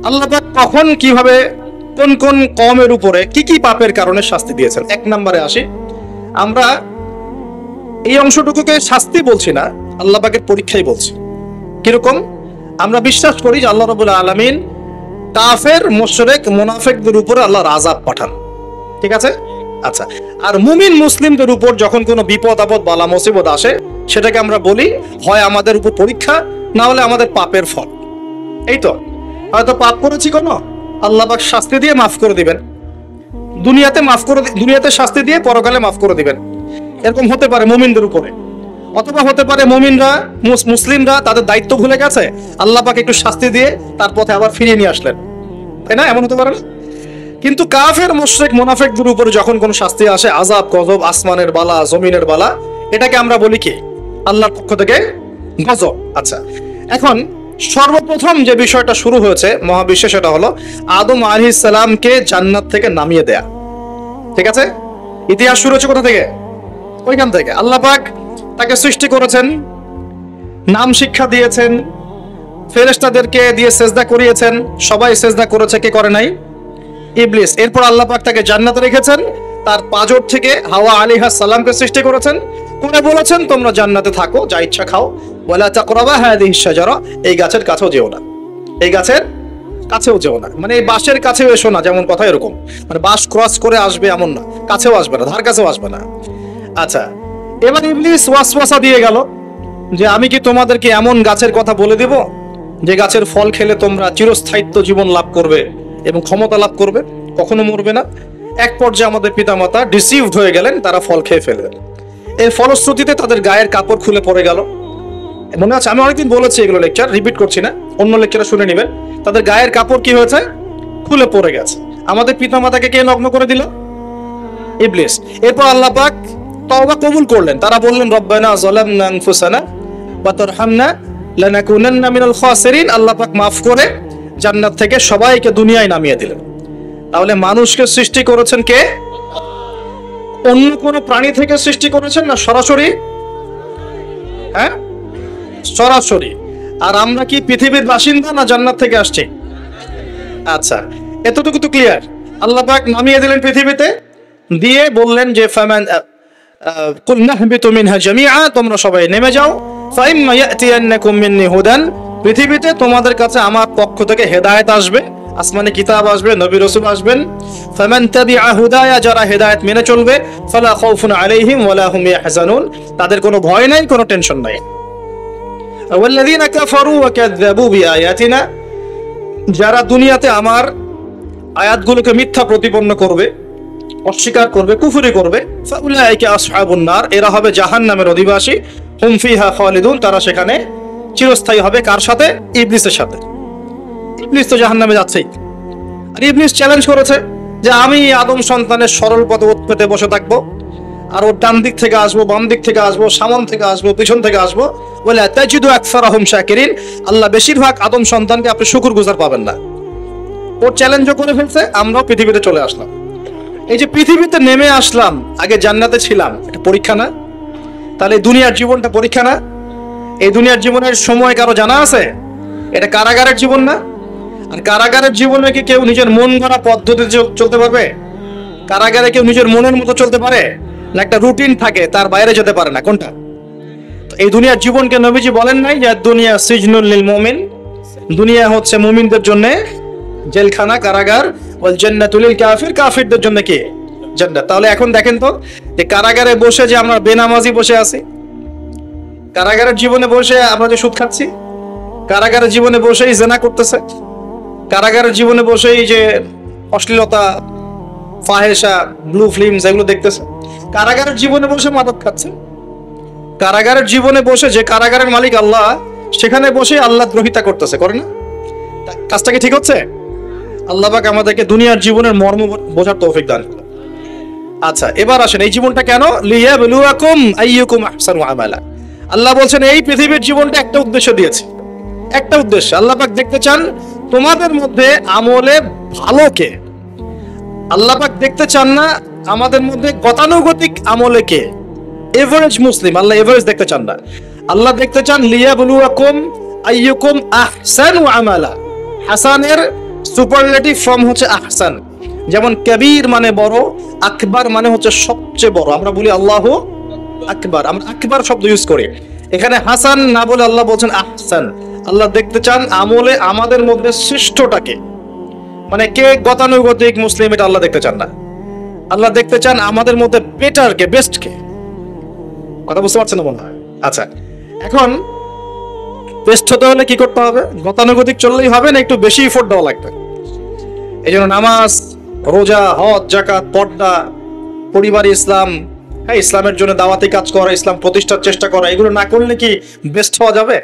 আল্লাহ পাক কখন কিভাবে কোন কোন কওমের উপরে কি কি পাপের কারণে শাস্তি দিয়েছেন। এক নম্বরে আসি, আমরা এই অংশটুকুকে শাস্তি বলছি না, আল্লাহ পাকের পরীক্ষাই বলছি। কিরকম? আমরা বিশ্বাস করি যে আল্লাহ রাব্বুল আলামিন কাফের, মুশরিক, মুনাফিকদের উপরে আল্লাহর আযাব পাঠান, ঠিক আছে? আচ্ছা, আর মুমিন মুসলিমদের উপর যখন কোনো বিপদ আপদ বালা মুসিবত আসে, সেটাকে আমরা বলি হয় আমাদের উপর পরীক্ষা, না হলে আমাদের পাপের ফল। এই তো, হয়তো পাপ করেছি কোনো, আল্লাহ পাক শাস্তি দিয়ে মাফ করে দিবেন, দুনিয়াতে শাস্তি দিয়ে পরকালে মাফ করে দিবেন। এরকম হতে পারে মুমিনদের উপরে, অথবা হতে পারে মুমিনরা, মুসলিমরা তাদের দায়িত্ব ভুলে গেছে, আল্লাহ পাক একটু শাস্তি দিয়ে তার পথে আবার ফিরিয়ে নিয়ে আসলেন, তাই না? এমন হতে পারে না? কিন্তু কাফের, মুশরিক, মুনাফিকদের উপরে যখন কোনো শাস্তি আসে, আযাব, গজব, আসমানের বালা, জমিনের বালা, এটাকে আমরা বলি কি? আল্লাহর পক্ষ থেকে গজব। আচ্ছা, এখন সর্বপ্রথম যে বিষয়টা শুরু হয়েছে মহাবিশ্বে, সেটা হলো আদম আলাইহিস সালামকে জান্নাত থেকে নামিয়ে দেয়া, ঠিক আছে? ইতিহাস শুরু হচ্ছে কোথা থেকে? ওইখান থেকে। আল্লাহ পাক তাকে সৃষ্টি করেছেন, নাম শিক্ষা দিয়েছেন, ফেরেশতাদেরকে দিয়ে সেজদা করিয়েছেন, সবাই সেজদা করেছে, কে করে নাই? ইবলিস। এরপর আল্লাহ পাক তাকে জান্নাতে রেখেছেন, তার পাঁজর থেকে হাওয়া আলাইহিস সালামকে সৃষ্টি করেছেন, করে বলেছেন তোমরা জান্নাতে থাকো, যা ইচ্ছা খাও, ওয়ালা তাকরাবা হাযিহিশ শাজারা, এই গাছের কাছেও যেও না, এই গাছের কাছেও যেও না, মানে এই বাঁশের কাছেও এসো না, যেমন কথা এরকম, মানে বাঁশ ক্রস করে আসবে এমন না, কাছেও আসবে না, ধার কাছেও আসবে না। আচ্ছা, এবার ইবলিস ওয়াসওয়াসা দিয়ে গেল যে আমি কি তোমাদেরকে এমন গাছের কথা বলে দিব যে গাছের ফল খেলে তোমরা চিরস্থায়িত্ব জীবন লাভ করবে এবং ক্ষমতা লাভ করবে, কখনো মরবে না। এক পর্যায়ে আমাদের পিতামাতা ডিসিভড হয়ে গেলেন, তারা ফল খেয়ে ফেললেন। এর ফলশ্রুতিতে তাদের গায়ের কাপড় খুলে পড়ে গেল। মনে আছে, আমি অনেকদিন বলেছি এগুলো, লেকচার রিপিট করছি না, অন্য লেকচারে শুনে নেবেন। তাদের গায়ের কাপড় কি হয়েছে? খুলে পড়ে গেছে। আমাদের পিতামাতাকে কে নগ্ন করে দিল? ইবলিস। এরপর আল্লাহ পাক তওবা কবুল করলেন, তারা বললেন রব্বানা যালামনা আনফুসানা ওয়া তারহামনা লানাকুনান্না মিনাল খাসিরিন। আল্লাহ পাক মাফ করে জান্নাত থেকে সবাইকে দুনিয়ায় নামিয়ে দিলেন। তাহলে মানুষকে সৃষ্টি করেছেন কে? অন্য কোন প্রাণী থেকে সৃষ্টি করেছেন না সরাসরি? হ্যাঁ, সরাসরি। আর আমরা কি পৃথিবীর বাসিন্দা না জান্নাত থেকে আসছি? আচ্ছা, এতটুকু তো ক্লিয়ার। আল্লাহ পাক নামিয়ে দিলেন পৃথিবীতে, দিয়ে বললেন যে ফামান কুল নাহবিতু মিনহা জামিআ, তোমরা সবাই নেমে যাও, ফাইম্মা ইয়াতিয়ান্নাকুম মিন্নি হুদান, পৃথিবীতে তোমাদের কাছে আমার পক্ষ থেকে হেদায়েত আসবে, আসমানে কিতাব আসবে, নবী রাসূল আসবেন। ফামান তাবিআ হুদায়া, যারা হেদায়েত মেনে চলবে, ফালা খাউফুন আলাইহিম ওয়ালা হুম ইয়াহজানুন, তাদের কোনো ভয় নাই, কোনো টেনশন নাই। ওয়াল্লাযীনা কাফারু ওয়া কাযযাবু বিআয়াতিনা, যারা দুনিয়াতে আমার আয়াতগুলোকে মিথ্যা প্রতিপন্ন করবে, অস্বীকার করবে, কুফরি করবে, ফাউলাইকা আসহাবুন নার, এরা হবে জাহান্নামের অধিবাসী, হুম ফিহা খালিদুন, তারা সেখানে চিরস্থায়ী হবে। কার সাথে? ইবলিসের সাথে। ইবলিস তো জাহান্নামে যাচ্ছেই। আর ইবলিস চ্যালেঞ্জ করেছে যে আমি আদম সন্তানের সরল পথে উৎপেতে বসে থাকবো, আর ওর ডান দিক থেকে আসবো, বাম দিক থেকে আসবো, সামন থেকে আসবো, পিছন থেকে আসবো, বলে তাজিদু আকসারাহুম শাকিরিন, আল্লাহ বেশিরভাগ আদম সন্তানকে আপনি শুকরগুজার পাবেন না। ওর চ্যালেঞ্জও করে ফেলছে, আমরাও পৃথিবীতে চলে আসলাম। এই যে পৃথিবীতে নেমে আসলাম, আগে জান্নাতে ছিলাম, এটা পরীক্ষা না? তাহলে দুনিয়ার জীবনটা পরীক্ষা না? এই দুনিয়ার জীবনের সময় কারো জানা আছে? এটা কারাগারের জীবন না? আর কারাগারের জীবনে কি কেউ নিজের মন গড়া পদ্ধতিতে চলতে পারবে? কারাগারে কেউ নিজের মনের মতো চলতে পারে না? একটা রুটিন থাকে, তার বাইরে যেতে পারে না। কোনটা? এই দুনিয়ার জীবনকে নবীজি বলেন নাই যে দুনিয়া সিজনুল লিল মুমিন, দুনিয়া হচ্ছে মুমিনদের জন্য জেলখানা, কারাগার, ওয়াল জান্নাতুল লিল কাফির, কাফিরদের জন্য কি? জান্নাত। তাহলে এখন দেখেন তো, যে কারাগারে বসে যে আমরা বেনামাজি বসে আছি, কারাগারের জীবনে বসে আমরা যে সুদ খাচ্ছি, কারাগারের জীবনে বসেই জেনা করতেছে, কারাগারের জীবনে বসেই যে অশ্লীলতা, ফাহেসা, ব্লু ফিল্মস এগুলো দেখতেছে, কারাগারের জীবনে বসে মাদক খাচ্ছে, কারাগারের জীবনে বসে, যে কারাগারের মালিক আল্লাহ, সেখানে বসে আল্লাহ দ্রোহিতা করতেছে, করে না? কাজটা কি ঠিক হচ্ছে? আল্লাহ পাক আমাদেরকে দুনিয়ার জীবনের মর্ম বোঝার তৌফিক দান করুন। আচ্ছা, এবার আসেন, এই জীবনটা কেন? লিয়াবলুয়াকুম আইয়ুকুম আহসানু আমালা। আল্লাহ বলছেন এই পৃথিবীর জীবনটা একটা উদ্দেশ্য দিয়েছে, একটা উদ্দেশ্য। আল্লাহ পাক দেখতে চান তোমাদের মধ্যে আমলে ভালো কে। আল্লাহ পাক দেখতে চান না আমাদের মধ্যে গতানুগতিক আমলে কে, এভারেজ মুসলিম। আল্লাহ এভারেজ দেখতে চান না, আল্লাহ দেখতে চান লিয়াবলুয়াকুম আইয়ুকুম আহসানু আমালা। হাসানের সুপারলেটিভ ফর্ম হচ্ছে আহসান। যেমন কবির মানে বড়, আকবার মানে হচ্ছে সবচেয়ে বড়। আমরা বলি আল্লাহু আকবার, আমরা আকবার শব্দ ইউজ করি। এখানে হাসান না বলে আল্লাহ বলছেন আহসান। আল্লাহ দেখতে চান আমলে আমাদের মধ্যে শ্রেষ্ঠটাকে, মানে কে গতানুগতিক মুসলিম, এটা আল্লাহ দেখতে চান না। আল্লাহ দেখতে চান আমাদের মধ্যে বেটার কে, বেস্ট কে। কথা বুঝতে পারছেন না মনে হয়? আচ্ছা, এখন বেস্ট হতে হলে কি করতে হবে? গতানুগতিক চললেই হবে না, একটু বেশি এফোর্ট দেওয়া লাগবে। এই জন্য নামাজ, রোজা, হজ, জাকাত, পর্দা, পরিবারে ইসলাম, হ্যাঁ, ইসলামের জন্য দাওয়াতি কাজ করা, ইসলাম প্রতিষ্ঠার চেষ্টা করা, এগুলো না করলে কি বেস্ট হওয়া যাবে?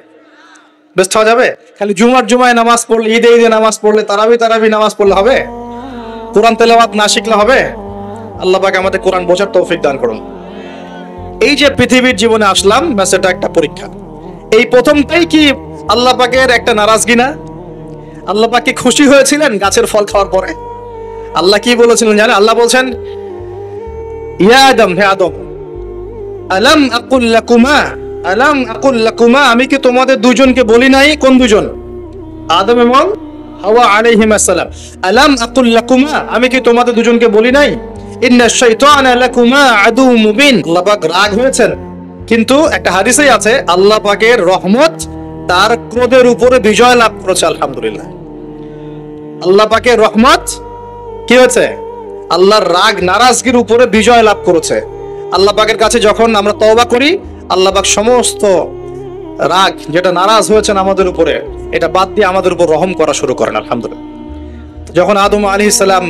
বেস্ট হওয়া যাবে? খালি জুমায় নামাজ পড়লে, ঈদে নামাজ পড়লে, তারাবি নামাজ পড়লে হবে? কোরআন তেলাওয়াত না শিখলে হবে? আল্লাহ পাক আমাদের কোরআন বোঝার তৌফিক দান করুন। এই যে পৃথিবীর জীবনে আসলাম, ব্যাস এটা একটা পরীক্ষা। এই প্রথমটাই কি আল্লাহ পাকের একটা নারাজগি না? আল্লাহ পাক কি খুশি হয়েছিলেন গাছের ফল খাওয়ার পরে? আল্লাহ কি বলেছিলেন জানেন? আল্লাহ বলছেন, ইয়া আদম, হে আদম, আলাম আকুল লাকুমা, আমি কি তোমাদের দুজনকে বলি নাই? কোন দুজন? আদম এবং হাওয়া আলাইহিস সালাম। আলাম আকুল লাকুমা, আমি কি তোমাদের দুজনকে বলি নাই? ইন্না শাইতানা লাকুমা আদুউম মুবিন। আল্লাহ পাক রাগ হয়েছেন, কিন্তু একটা হাদিসেই আছে আল্লাহ পাকের রহমত তার ক্রোধের উপরে বিজয় লাভ করেছে। আলহামদুলিল্লাহ, আল্লাহ পাকের রহমত কি হয়েছে? আল্লাহর রাগ নারাজগির উপরে বিজয় লাভ করেছে। আল্লাহ পাকের কাছে যখন আমরা তওবা করি, আল্লাহ পাক সমস্ত রাগ যেটা নারাজ হয়েছেন আমাদের উপরে, এটা বাদ দিয়ে আমাদের উপর রহম করা শুরু করেন। আলহামদুলিল্লাহ, যখন আদম আলাইহিস সালাম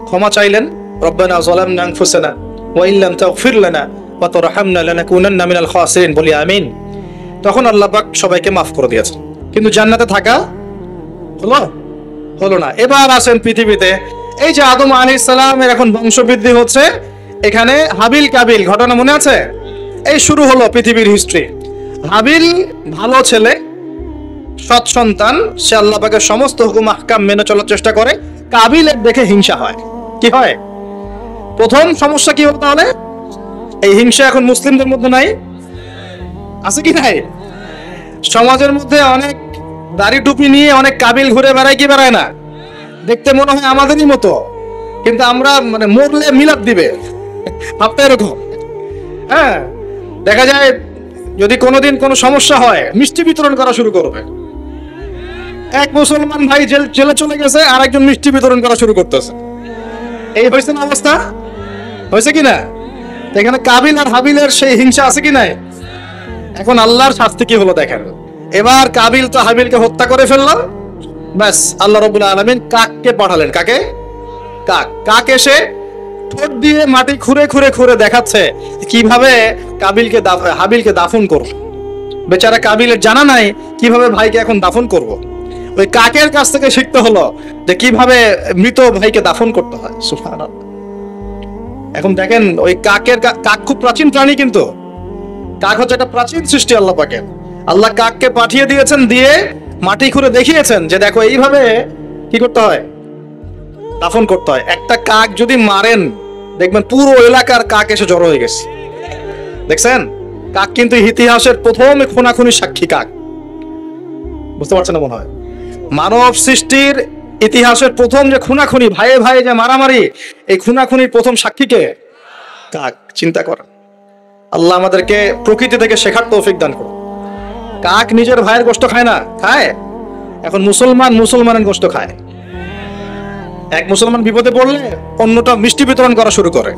ক্ষমা চাইলেন, রব্বানা যালামনা আনফুসানা ওয়া ইল্লাম তাগফির লানা ওয়া তারহামনা লানাকুনান্না মিনাল খাসিরিন, বলি আমিন, তখন আল্লাহ পাক সবাইকে মাফ করে দিয়েছেন। কিন্তু জান্নাতে থাকা হলো না। এবার আসেন পৃথিবীতে। এই যে আদম আলাইহিস সালামের এখন বংশবৃদ্ধি হচ্ছে, এখানে হাবিল কাবিল ঘটনা মনে আছে? এই শুরু হলো পৃথিবীর হিস্ট্রি। হাবিল ভালো ছেলে, সৎ সন্তান, সে আল্লাহ পাকের সমস্ত হুকুম আহকাম মেনে চলার চেষ্টা করে। কাবিলের দেখে হিংসা হয়। কি হয়? প্রথম সমস্যা কি হলো তাহলে? এই হিংসা এখন মুসলিমদের মধ্যে নাই? আছে কি নাই? সমাজের মধ্যে অনেক দাড়ি টুপি নিয়ে অনেক কাবিল ঘুরে বেড়ায়, কি বেড়ায় না? দেখতে মনে হয় আমাদেরই মতো, কিন্তু আমরা মানে মরলে মিলাদ দিবে, ভাবতে এরকম। হ্যাঁ, দেখা যায় যদি কোনোদিন কোনো সমস্যা হয়, মিষ্টি বিতরণ করা শুরু করবে। এক মুসলমান ভাই জেলে চলে গেছে, আর একজন মিষ্টি বিতরণ করা শুরু করতেছে। এই হয়েছে না অবস্থা? হয়েছে কিনা? এখানে কাবিল আর হাবিলের সেই হিংসা আছে কি নাই? এখন আল্লাহর শাস্তি কি হলো দেখেন। এবার কাবিল তো হাবিলকে হত্যা করে ফেললাম, ব্যাস আল্লাহ রাব্বুল আলামিন কাককে পাঠালেন। কাকে? কাক এসে ঠোঁট দিয়ে মাটি খুঁড়ে খুঁড়ে খুঁড়ে দেখাচ্ছে কিভাবে হাবিলকে দাফন করব। বেচারা কাবিলের জানা নাই কিভাবে ভাইকে এখন দাফন করব। ওই কাকের কাছ থেকে শিখতে হলো যে কিভাবে মৃত ভাইকে দাফন করতে হয়। সুবহানাল্লাহ। এখন দেখেন ওই কাক খুব প্রাচীন প্রাণী, কিন্তু কাক হচ্ছে একটা প্রাচীন সৃষ্টি আল্লাহ পাকের। আল্লাহ কাককে পাঠিয়ে দিয়েছেন, দিয়ে মাটি খুঁড়ে দেখিয়েছেন যে দেখো এইভাবে কি করতে হয়, দাফন করতে হয়। একটা কাক যদি মারেন, দেখবেন পুরো এলাকার কাক এসে জড়ো হয়ে গেছে। দেখছেন? কাক কিন্তু ইতিহাসের প্রথম খুনাখুনি সাক্ষী কাক। বুঝতে পারছেন না মনে হয়? মানব সৃষ্টির ইতিহাসের প্রথম যে খুনাখুনি, ভাইয়ে ভাইয়ে যে মারামারি, এই খুনাখুনির প্রথম সাক্ষীকে কাক। চিন্তা করেন। আল্লাহ আমাদেরকে প্রকৃতি থেকে শেখার তৌফিক দান করুন। কাক নিজের ভাইয়ের গোশত খায় না? খায়। এখন মুসলমানের গোশত খায়। এক মুসলমান বিপদে পড়লে অন্যটা মিষ্টি বিতরণ করা শুরু করে।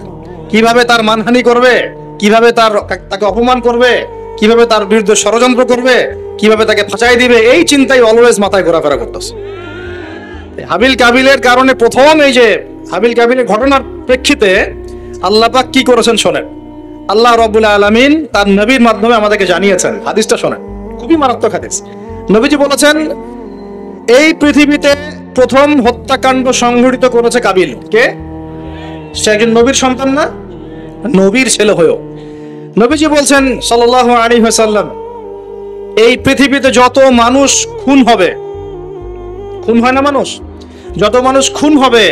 কিভাবে তার মানহানি করবে, কিভাবে তাকে অপমান করবে, কিভাবে তার বিরুদ্ধে ষড়যন্ত্র করবে, কিভাবে তাকে ফাঁসাই দিবে, এই চিন্তাই অলওয়েজ মাথায় ঘোরাফেরা করতেছে। হাবিল কাবিলের কারণে প্রথম এই যে হাবিল কাবিলের ঘটনার প্রেক্ষিতে আল্লাহ পাক কি করেছেন শোনেন। আল্লাহ রাব্বুল আলামিন তার নবীর মাধ্যমে আমাদেরকে জানিয়েছেন। হাদিসটা শোনেন, খুবই মারাত্মক হাদিস। নবীজি বলেছেন, এই পৃথিবীতে প্রথম হত্যাকাণ্ড সংঘটিত করেছে কাবিল। কে? সে একজন নবীর সন্তান না? নবীর ছেলে হয়েও নবীজি বলছেন সাল্লাল্লাহু আলাইহি ওয়াসাল্লাম, এই পৃথিবীতে যত মানুষ খুন হবে, খুন হয় না মানুষ, যত মানুষ খুন হবে,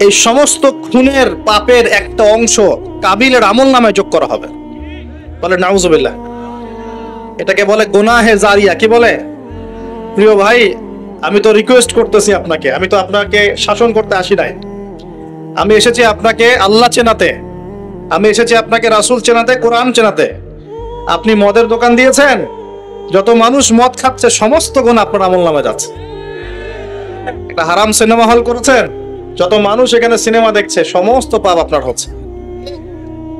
এই সমস্ত খুনের পাপের একটা অংশ কাবিলের আমল নামায় যোগ করা হবে। বলে নাউজুবিল্লাহ। এটাকে বলে গুনাহে জারিয়া। কি বলে? প্রিয় ভাই, আমি তো রিকোয়েস্ট করতেছি আপনাকে, আমি তো আপনাকে শাসন করতে আসি নাই। আমি এসেছি আপনাকে আল্লাহ চেনাতে, আমি এসেছি আপনাকে রাসূল চেনাতে, কোরআন চেনাতে। আপনি মদের দোকান দিয়েছেন, যত মানুষ মদ খাচ্ছে সমস্ত গুণ আপনার আমলনামায় যাচ্ছে। একটা হারাম সিনেমা হল করেছেন, যত মানুষ এখানে সিনেমা দেখছে সমস্ত পাপ আপনার হচ্ছে।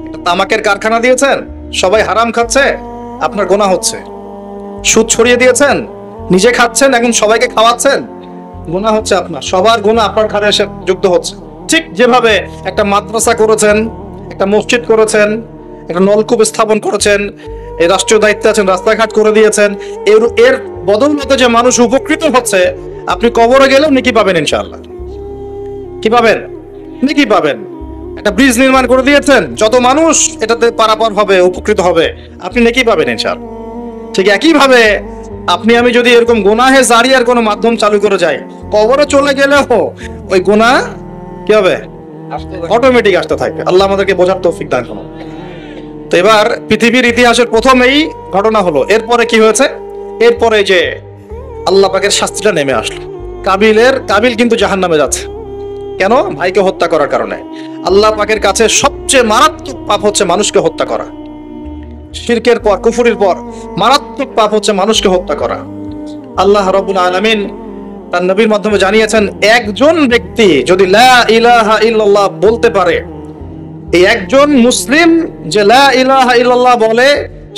একটা তামাকের কারখানা দিয়েছেন, সবাই হারাম খাচ্ছে, আপনার গুনাহ হচ্ছে। সুদ ছড়িয়ে দিয়েছেন, নিজে খাচ্ছেন, এখন সবাইকে খাওয়াচ্ছেন, গুনাহ হচ্ছে আপনার। সবার গুনাহ আপনার ঘাড়ে এসে যুক্ত হচ্ছে। ঠিক যেভাবে একটা মাদ্রাসা করেছেন, একটা মসজিদ করেছেন, একটা নলকূপ স্থাপন করেছেন, এই রাষ্ট্রীয় দায়িত্বে আছেন, রাস্তাঘাট করে দিয়েছেন, এর বদৌলতে যে মানুষ উপকৃত হচ্ছে, আপনি কবরে গেলেও নেকি পাবেন ইনশাআল্লাহ। কি পাবেন? নেকি পাবেন। একটা ব্রিজ নির্মাণ করে দিয়েছেন, যত মানুষ এটাতে পারাপার হবে, উপকৃত হবে, আপনি নেকি পাবেন ইনশাআল্লাহ। ঠিক একইভাবে আপনি আমি যদি এরকম গুনাহে জারিয়ার কোনো মাধ্যম চালু করে যাই, কবরে চলে গেলেও ওই গুনাহ কি হবে? অটোমেটিক আসতে থাকবে। আল্লাহ আমাদেরকে বোঝার তৌফিক দান করুন। তো এবার পৃথিবীর ইতিহাসের প্রথম এই ঘটনা হলো। এরপরে কি হয়েছে? এরপরে যে আল্লাহ পাকের শাস্তিটা নেমে আসলো। কাবিল কিন্তু জাহান্নামে যাচ্ছে। কেন? ভাইকে হত্যা করার কারণে। আল্লাহ পাকের কাছে সবচেয়ে মারাত্মক পাপ হচ্ছে মানুষকে হত্যা করা। শিরকের পর, কুফরির পর মারাত্মক পাপ হচ্ছে মানুষকে হত্যা করা। আল্লাহ রাব্বুল আলামিন তার নবীর মাধ্যমে জানিয়েছেন, একজন ব্যক্তি যদি লা ইলাহা ইল্লাল্লাহ বলতে পারে, এই একজন মুসলিম যে লা ইলাহা ইল্লাল্লাহ বলে,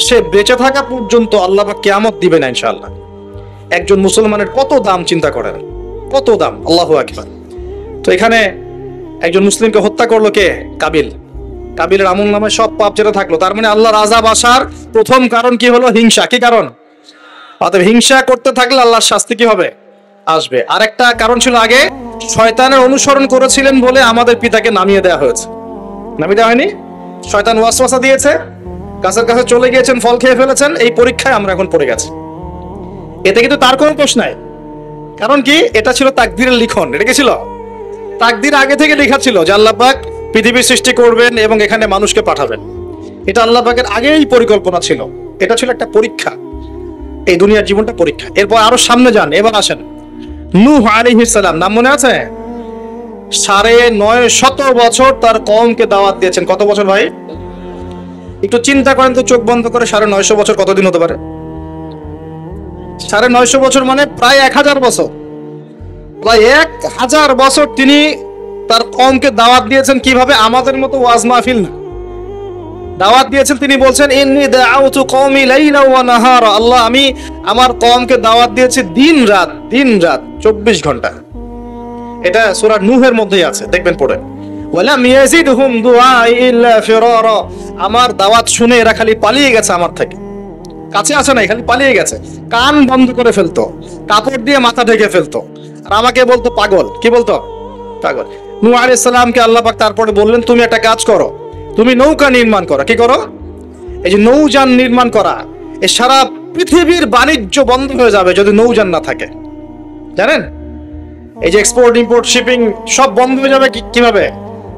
সে বেঁচে থাকা পর্যন্ত আল্লাহ পাক কিয়ামত দিবেন না ইনশাআল্লাহ। একজন মুসলমানের কত দাম চিন্তা করেন, কত দাম! আল্লাহু আকবার। তো এখানে একজন মুসলিমকে হত্যা করলো কে? কাবিল। কাবিলের আমলনামায় সব পাপ যেটা থাকলো, তার মানে আল্লাহর আযাব আসার প্রথম কারণ কি হলো? হিংসা। কি কারণ? অতএব হিংসা করতে থাকলে আল্লাহর শাস্তি কি হবে? আসবে। আরেকটা কারণ ছিল, আগে শয়তানের অনুসরণ করেছিলেন বলে আমাদের পিতাকে নামিয়ে দেওয়া হয়েছে। নামিয়ে দেওয়া হয়নি? শয়তান ওয়াসওয়াসা দিয়েছে, গাছের কাছে চলে গিয়েছেন, ফল খেয়ে ফেলেছেন, এই পরীক্ষায় আমরা এখন পড়ে গেছি। এতে কিন্তু তার কোনো দোষ নাই। কারণ কি? এটা ছিল তাকদীরের লিখন। এটা কি ছিল? তাকদীর আগে থেকে লেখা ছিল যে আল্লাহ পাক পৃথিবী সৃষ্টি করবেন এবং এখানে মানুষকে পাঠাবেন। এটা আল্লাহ পাকের আগেই পরিকল্পনা ছিল। এটা ছিল একটা পরীক্ষা, এই দুনিয়ার জীবনটা পরীক্ষা। এরপর আরো সামনে যান, এবার আসেন নূহ আলাইহিস সালাম। নাম মনে আছে? 950 বছর তার কওমকে দাওয়াত দিয়েছেন। কত বছর ভাই? একটু চিন্তা করেন তো, চোখ বন্ধ করে। 950 বছর কতদিন হতে পারে? 950 বছর মানে প্রায় 1000 বছর। প্রায় 1000 বছর তিনি তার কওমকে দাওয়াত দিয়েছেন। কিভাবে? আমাদের মতো ওয়াজ মাহফিল না, দাওয়াত দিয়েছেন। তিনি বলছেন, ইন্নী দাআউতু কওমি লাইলা ওয়া নাহারা। আল্লাহ, আমি আমার কওমকে দাওয়াত দিয়েছি দিন রাত, 24 ঘন্টা। এটা সূরা নূহের মধ্যেই আছে, দেখবেন পড়ে। ওয়ালাম ইয়াজিদহুম দুআই ইল্লা ফিরারা। আমার দাওয়াত শুনে এরা খালি পালিয়ে গেছে আমার থেকে, কাছে আসে নাই, খালি পালিয়ে গেছে। কান বন্ধ করে ফেলতো, কাপড় দিয়ে মাথা ঢেকে ফেলতো, আর আমাকে বলতো পাগল। কি বলতো? পাগল। নূহ আলাইহিস সালামকে আল্লাহ পাক তারপরে বললেন, তুমি একটা কাজ করো, তুমি নৌকা নির্মাণ করো। কি করো? এই যে নৌযান নির্মাণ করা, এই সারা পৃথিবীর বাণিজ্য বন্ধ হয়ে যাবে যদি নৌযান না থাকে। জানেন, এই যে এক্সপোর্ট ইম্পোর্ট শিপিং সব বন্ধ হয়ে যাবে। কিভাবে?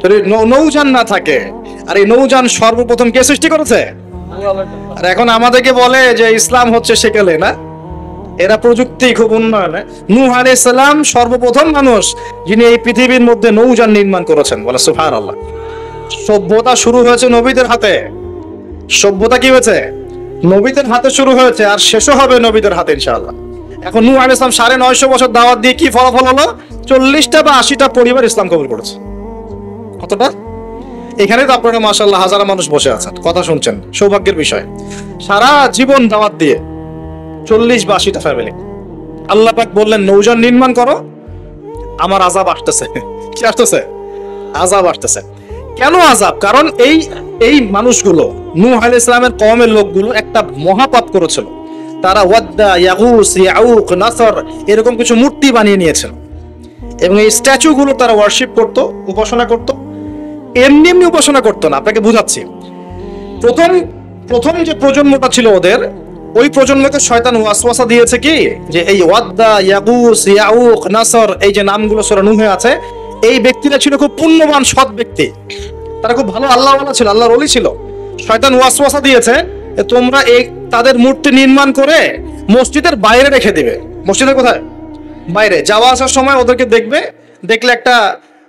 যদি নৌযান না থাকে। আর এই নৌযান সর্বপ্রথম কে সৃষ্টি করেছে? আর এখন আমাদেরকে বলে যে ইসলাম হচ্ছে সেকেলে, না? এরা প্রযুক্তি খুব উন্নয়ন। নূহ আলাইহিস সালাম সর্বপ্রথম মানুষ যিনি এই পৃথিবীর মধ্যে নৌযান নির্মাণ করেছেন। বলে সুবহানাল্লাহ। সভ্যতা শুরু হয়েছে নবীদের হাতে। সভ্যতা কি হয়েছে? নবীদের হাতে শুরু হয়েছে, আর শেষও হবে নবীদের হাতে ইনশাআল্লাহ। এখন নূহ আলাইহিস সালাম 950 বছর দাওয়াত দিয়ে কি ফলাফল হলো? 40টা বা 80টা পরিবার ইসলাম কবুল করেছে। কতটা? এখানে তো আপনারা মাশাআল্লাহ হাজার মানুষ বসে আছেন, কথা শুনছেন, সৌভাগ্যের বিষয়। সারা জীবন দাওয়াত দিয়ে 40 বা 80টা ফ্যামিলি। আল্লাহ পাক বললেন, নৌযান নির্মাণ করো, আমার আযাব আসতেছে। কি আসতেছে? আযাব আসতেছে। কেন আযাব? কারণ এই মানুষগুলো, নূহ আলাইহিস সালামের কওমের লোকগুলো একটা মহাপাপ করেছিল। তারা ওয়াদ্দা, ইয়াগুস, ইয়াউক, নাসর এরকম কিছু মূর্তি বানিয়ে নিয়েছিল, এবং এই স্ট্যাচুগুলো তারা ওয়ার্শিপ করত, উপাসনা করত। এমনি এমনি উপাসনা করতো না। আপনাকে বুঝাচ্ছি। প্রথম যে প্রজন্মটা ছিল ওদের, ওই প্রজন্মকে শয়তান ওয়াসওয়াসা দিয়েছে কি, যে এই ওয়াদ্দা, ইয়াগুস, ইয়াউক, নাসর এই যে নামগুলো সূরা নূহে আছে, এই ব্যক্তিরা ছিল খুব পুণ্যবান সৎ ব্যক্তি। তারা খুব ভালো আল্লাহওয়ালা ছিল, আল্লাহর ওলি ছিল। শয়তান ওয়াসওয়াসা দিয়েছে তোমরা এই তাদের মূর্তি নির্মাণ করে মসজিদের বাইরে রেখে দিবে। মসজিদের কোথায়? বাইরে যাওয়া আসার সময় ওদেরকে দেখবে, দেখলে একটা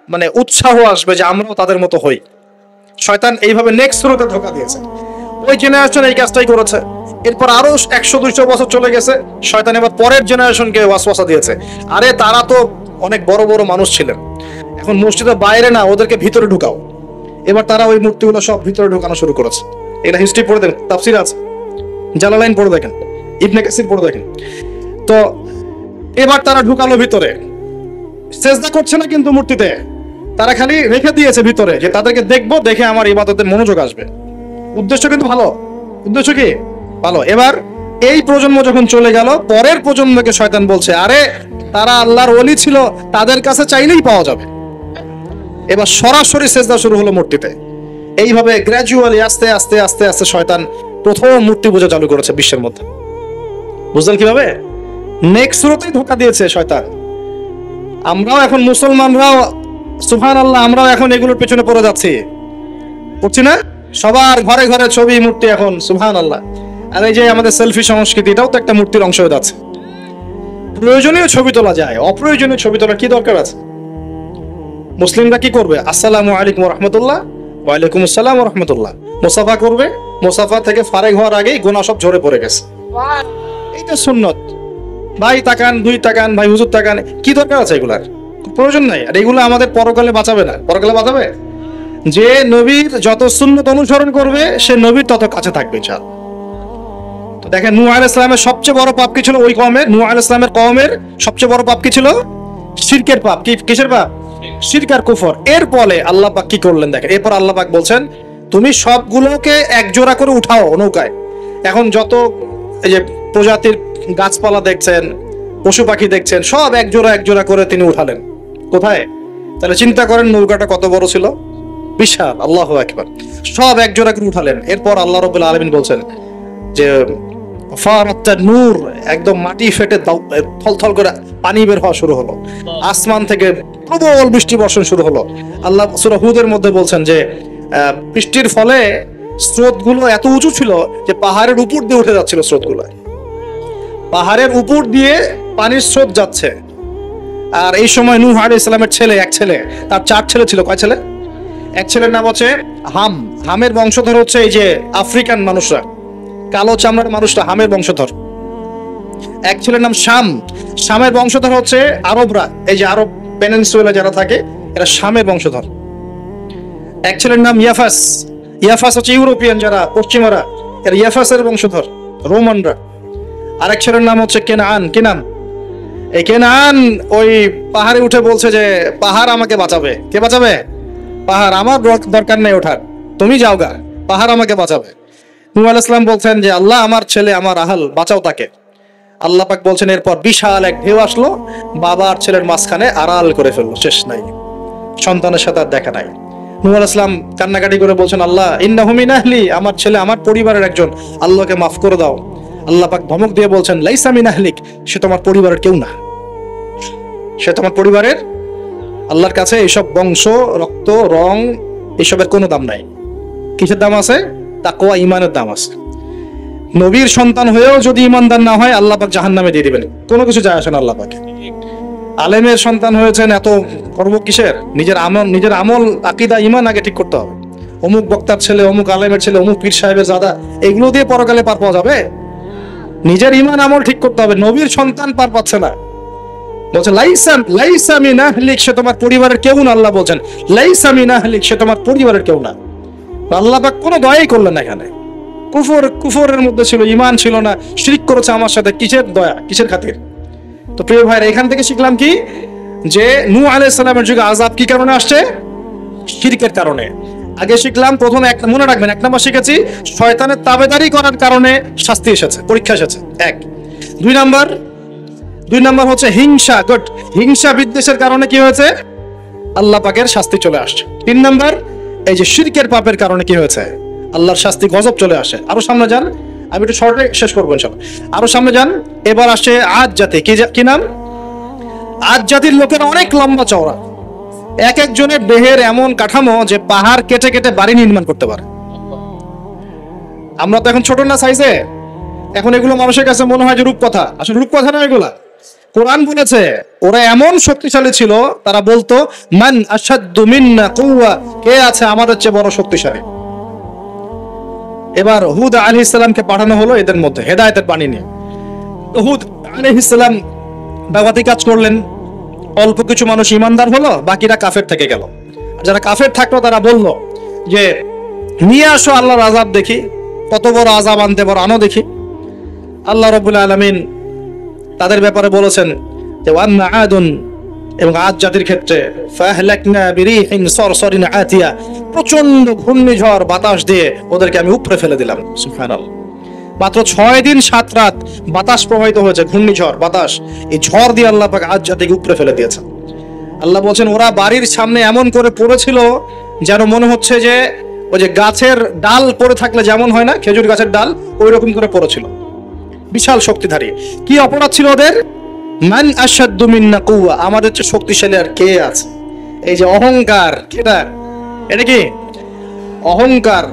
মানে উৎসাহ আসবে যে আমরাও তাদের মতো হই। শয়তান এইভাবে নেক্সট থ্রোতে ধোকা দিয়েছে। ওই জেনারেশন এই কাজটাই করেছে। এরপর আরো 100-200 বছর চলে গেছে, শয়তান এবার পরের জেনারেশনকে ওয়াসওয়াসা দিয়েছে, আরে তারা তো অনেক বড় বড় মানুষ ছিলেন, এখন মসজিদের বাইরে না, ওদেরকে ভিতরে ঢুকাও। এবার তারা ওই মূর্তিগুলো সব ভিতরে ঢুকানো শুরু করেছে। এটা হিস্ট্রি পড়ে দেখেন, তাফসির আছে, জালালাইন পড়ে দেখেন, ইবনে কাসির পড়ে দেখেন। তো এবার তারা ঢুকালো ভিতরে, সেজদা করছে না কিন্তু মূর্তিতে, তারা খালি রেখে দিয়েছে ভিতরে যে তাদেরকে দেখবো, দেখে আমার ইবাদতে মনোযোগ আসবে। উদ্দেশ্য কিন্তু ভালো, উদ্দেশ্য কি ভালো। এবার এই প্রজন্ম যখন চলে গেল, পরের প্রজন্মকে শয়তান বলছে আরে তারা আল্লাহর ওলি ছিল, তাদের কাছে চাইলেই পাওয়া যাবে। এবার সরাসরি সেজদা শুরু হলো মূর্তিতে। এইভাবে গ্র্যাজুয়ালি আস্তে আস্তে আস্তে আস্তে শয়তান প্রথম মূর্তি পূজা চালু করেছে বিশ্বের মধ্যে। বুঝলেন কিভাবে? নেক্সট রোতেই ধোকা দিয়েছে শয়তান। আমরাও এখন মুসলমানরাও সুবহানাল্লাহ, আমরাও এখন এগুলোর পেছনে পড়ে যাচ্ছি, পড়ছি না? সবার ঘরে ঘরে ছবি মূর্তি এখন, সুবহানাল্লাহ। আর এই যে আমাদের সেলফি সংস্কৃতি, এটাও তো একটা মূর্তির অংশ হয়ে যাচ্ছে। প্রয়োজনীয় ছবি তোলা যায়, অপ্রয়োজনীয় ছবি তোলার কি দরকার আছে? মুসলিমরা কি করবে? আসসালামু আলাইকুম রহমতুল্লাহ, ওয়ালাইকুম আসসালাম রহমতুল্লাহ, মুসাফা করবে, মুসাফা থেকে ফারেক হওয়ার আগেই গুনাহ সব ঝরে পড়ে গেছে। এইটা সুন্নত। ভাই তাকান, দুই তাকান, ভাই হুজুর তাকান, কি দরকার আছে এগুলার? প্রয়োজন নাই। আর এগুলো আমাদের পরকালে বাঁচাবে না। পরকালে বাঁচাবে যে নবীর যত সুন্নত অনুসরণ করবে, সে নবীর তত কাছে থাকবে ইনশাআল্লাহ। তো দেখেন, নূহ আলাইহিস সালামের সবচেয়ে বড় পাপ কি ছিল? ওই কওমের, নূহ আলাইহিস সালামের কওমের সবচেয়ে বড় পাপ কি ছিল? শিরকের পাপ। কিসের পাপ? শিরক আর কুফর। এর ফলে আল্লাহ পাক কি করলেন দেখেন, এরপর আল্লাহ পাক বলছেন তুমি সবগুলোকে এক জোড়া করে উঠাও নৌকায়। এখন যত এই যে প্রজাতির গাছপালা দেখছেন, পশু পাখি দেখছেন, সব এক জোড়া করে তিনি উঠালেন। কোথায়? তাহলে চিন্তা করেন নৌকাটা কত বড় ছিল, বিশাল। আল্লাহু আকবার। সব এক জোড়া করে উঠালেন। এরপর আল্লাহ রাব্বুল আলামিন বলছেন যে ফারাতান নূর, একদম মাটি ফেটে থলথল করে পানি বের হওয়া শুরু হলো, আসমান থেকে প্রবল বৃষ্টি বর্ষণ শুরু হলো। আল্লাহ সূরা হুদের মধ্যে বলছেন যে বৃষ্টির ফলে স্রোতগুলো এত উঁচু ছিল যে পাহাড়ের উপর দিয়ে উঠে যাচ্ছিল স্রোতগুলো, পাহাড়ের উপর দিয়ে পানির স্রোত যাচ্ছে। আর এই সময় নূহ আলাইহিস সালামের এক ছেলে, তার 4 ছেলে ছিল। কয় ছেলে? এক ছেলের নাম হচ্ছে হাম। হামের বংশধর হচ্ছে এই যে আফ্রিকান মানুষরা, কালো চামড়ার মানুষরা হামের বংশধর। এক ছেলের নাম শাম। শামের বংশধর হচ্ছে আরবরা, এই যে আরব পেনিনসুলা যারা থাকে, এরা শামের বংশধর। এক ছেলের নাম ইয়াফাস। ইয়াফাস হচ্ছে ইউরোপিয়ান যারা, পশ্চিমারা, এরা ইয়াফাসের বংশধর, রোমানরা। আরেক ছেলের নাম হচ্ছে কেনান। কি নাম? এই কেনান ওই পাহাড়ে উঠে বলছে যে পাহাড় আমাকে বাঁচাবে। কে বাঁচাবে? পাহাড়। আমার দরকার নেই ওঠার, তুমি যাও গা, পাহাড় আমাকে বাঁচাবে। নূহ আলাইহিস সালাম বলছেন যে আল্লাহ আমার ছেলে, আমার আহল, বাঁচাও তাকে। আল্লাহ পাক বলছেন এরপর বিশাল এক ঢেউ আসলো, বাবা আর ছেলের মাঝখানে আড়াল করে ফেললো, শেষ নাই, সন্তানের সাথে আর দেখা নাই। নূহ আলাইহিস সালাম কান্নাকাটি করে বলছেন আল্লাহ ইন্নাহু মিন আহলি, আমার ছেলে আমার পরিবারের একজন, আল্লাহকে মাফ করে দাও। আল্লাহ পাক ধমক দিয়ে বলছেন লাইসা মিন আহলিক, সে তোমার পরিবারের কেউ না, সে তোমার পরিবারের, আল্লাহর কাছে এইসব বংশ, রক্ত, রং, এসবের কোনো দাম নাই। কিসের দাম আছে? তাকওয়া, ঈমানের দাম আছে। নবীর সন্তান হয়েও যদি ঈমানদার না হয়, আল্লাহ পাক জাহান্নামে দিয়ে দিবেন, কোনো কিছু যায় আসে না আল্লাহ পাকে। আলেমের সন্তান হয়েছেন, এত গর্ব কিসের? নিজের আমল, আকীদা, ঈমান আগে ঠিক করতে হবে। অমুক বক্তার ছেলে, অমুক আলেমের ছেলে, অমুক পীর সাহেবের জাদা, এগুলো দিয়ে পরকালে পার পাওয়া যাবে? নিজের ঈমান আমল ঠিক করতে হবে। নবীর সন্তান পার পাচ্ছে না, বলছে লাইসা মিন আহলিক, সে তোমার পরিবারের কেউ না। আল্লাহ বলছেন লাইসা মিন আহলিক, সে তোমার পরিবারের কেউ না। আল্লাহ পাক কোনো দয়াই করলেন না এখানে। কুফরের মধ্যে ছিল, ঈমান ছিল না, শিরক করেছে আমার সাথে, কিসের দয়া, কিসের খাতির? তো প্রিয় ভাইরা, এখান থেকে শিখলাম কি, যে নূহ আলাইহিস সালামের যুগে আযাব কি কারণে আসছে? শিরকের কারণে। আগে শিখলাম, প্রথমে মনে রাখবেন, 1 নাম্বার শিখেছি শয়তানের তাবেদারি করার কারণে শাস্তি এসেছে, পরীক্ষা এসেছে, 1। 2 নাম্বার হচ্ছে হিংসা, হিংসা বিদ্বেষের কারণে কি হয়েছে? আল্লাহ পাকের শাস্তি চলে আসছে। 3 নাম্বার, এই যে শিরকের পাপের কারণে কি হয়েছে? আল্লাহর শাস্তি, গজব চলে আসে। আরো সামনে যান, আমি একটু শর্টে শেষ করবো ইনশাআল্লাহ। আরো সামনে যান, এবার আসছে আদ জাতি। কি নাম? আদ জাতির লোকেরা অনেক লম্বা চওড়া, এক একজনের দেহের এমন কাঠামো যে পাহাড় কেটে কেটে বাড়ি নির্মাণ করতে পারে। আমরা তো এখন ছোট না সাইজে, এখন এগুলো মানুষের কাছে মনে হয় যে রূপকথা, আসলে রূপকথা না এগুলা। কোরআন বলেছে ওরা এমন শক্তিশালী ছিল, তারা বলতো মান আশাদ্দু মিন্না কুওয়া, কে আছে আমাদের চেয়ে বড় শক্তিশালী। এবার হুদ আলাইহিস সালামকে পাঠানো হলো এদের মধ্যে হেদায়েতের বাণী নিয়ে। হুদ আলাইহিস সালাম দাওয়াতি কাজ করলেন, অল্প কিছু মানুষ ইমানদার হলো, বাকিরা কাফের থেকে গেল। যারা কাফের থাকলো তারা বলল যে নিয়ে আসো আল্লাহর আযাব দেখি, কত বড় আযাব আনতে পারো আনো দেখি। আল্লাহ রাব্বুল আলামিন তাদের ব্যাপারে বলেছেন যে ওয়ান্না আদুন, এবং আদ জাতির ক্ষেত্রে ফাহলাকনা বিরিহিন সরসরিন আতিয়া, প্রচন্ড ঘূর্ণিঝড় বাতাস দিয়ে ওদেরকে আমি উপরে ফেলে দিলাম। সুবহানাল্লাহ। মাত্র 6 দিন 7 রাত বাতাস প্রবাহিত হয়েছে, ঘূর্ণিঝড় বাতাস, এই ঝড় দিয়ে আল্লাহ পাক আদ জাতিকে উপরে ফেলে দিয়েছেন। আল্লাহ বলছেন ওরা বাড়ির সামনে এমন করে পড়েছিল যেন মনে হচ্ছে যে ওই যে গাছের ডাল পড়ে থাকলে যেমন হয় না, খেজুর গাছের ডাল, ওই রকম করে পড়েছিল। বিশাল শক্তিধারী। কি অপরাধ ছিল ওদের? মান আশাদ্দু মিন্না কুওয়া, আমাদের চেয়ে শক্তিশালী আর কে আছে? এই যে অহংকার, এটা কি অহংকার,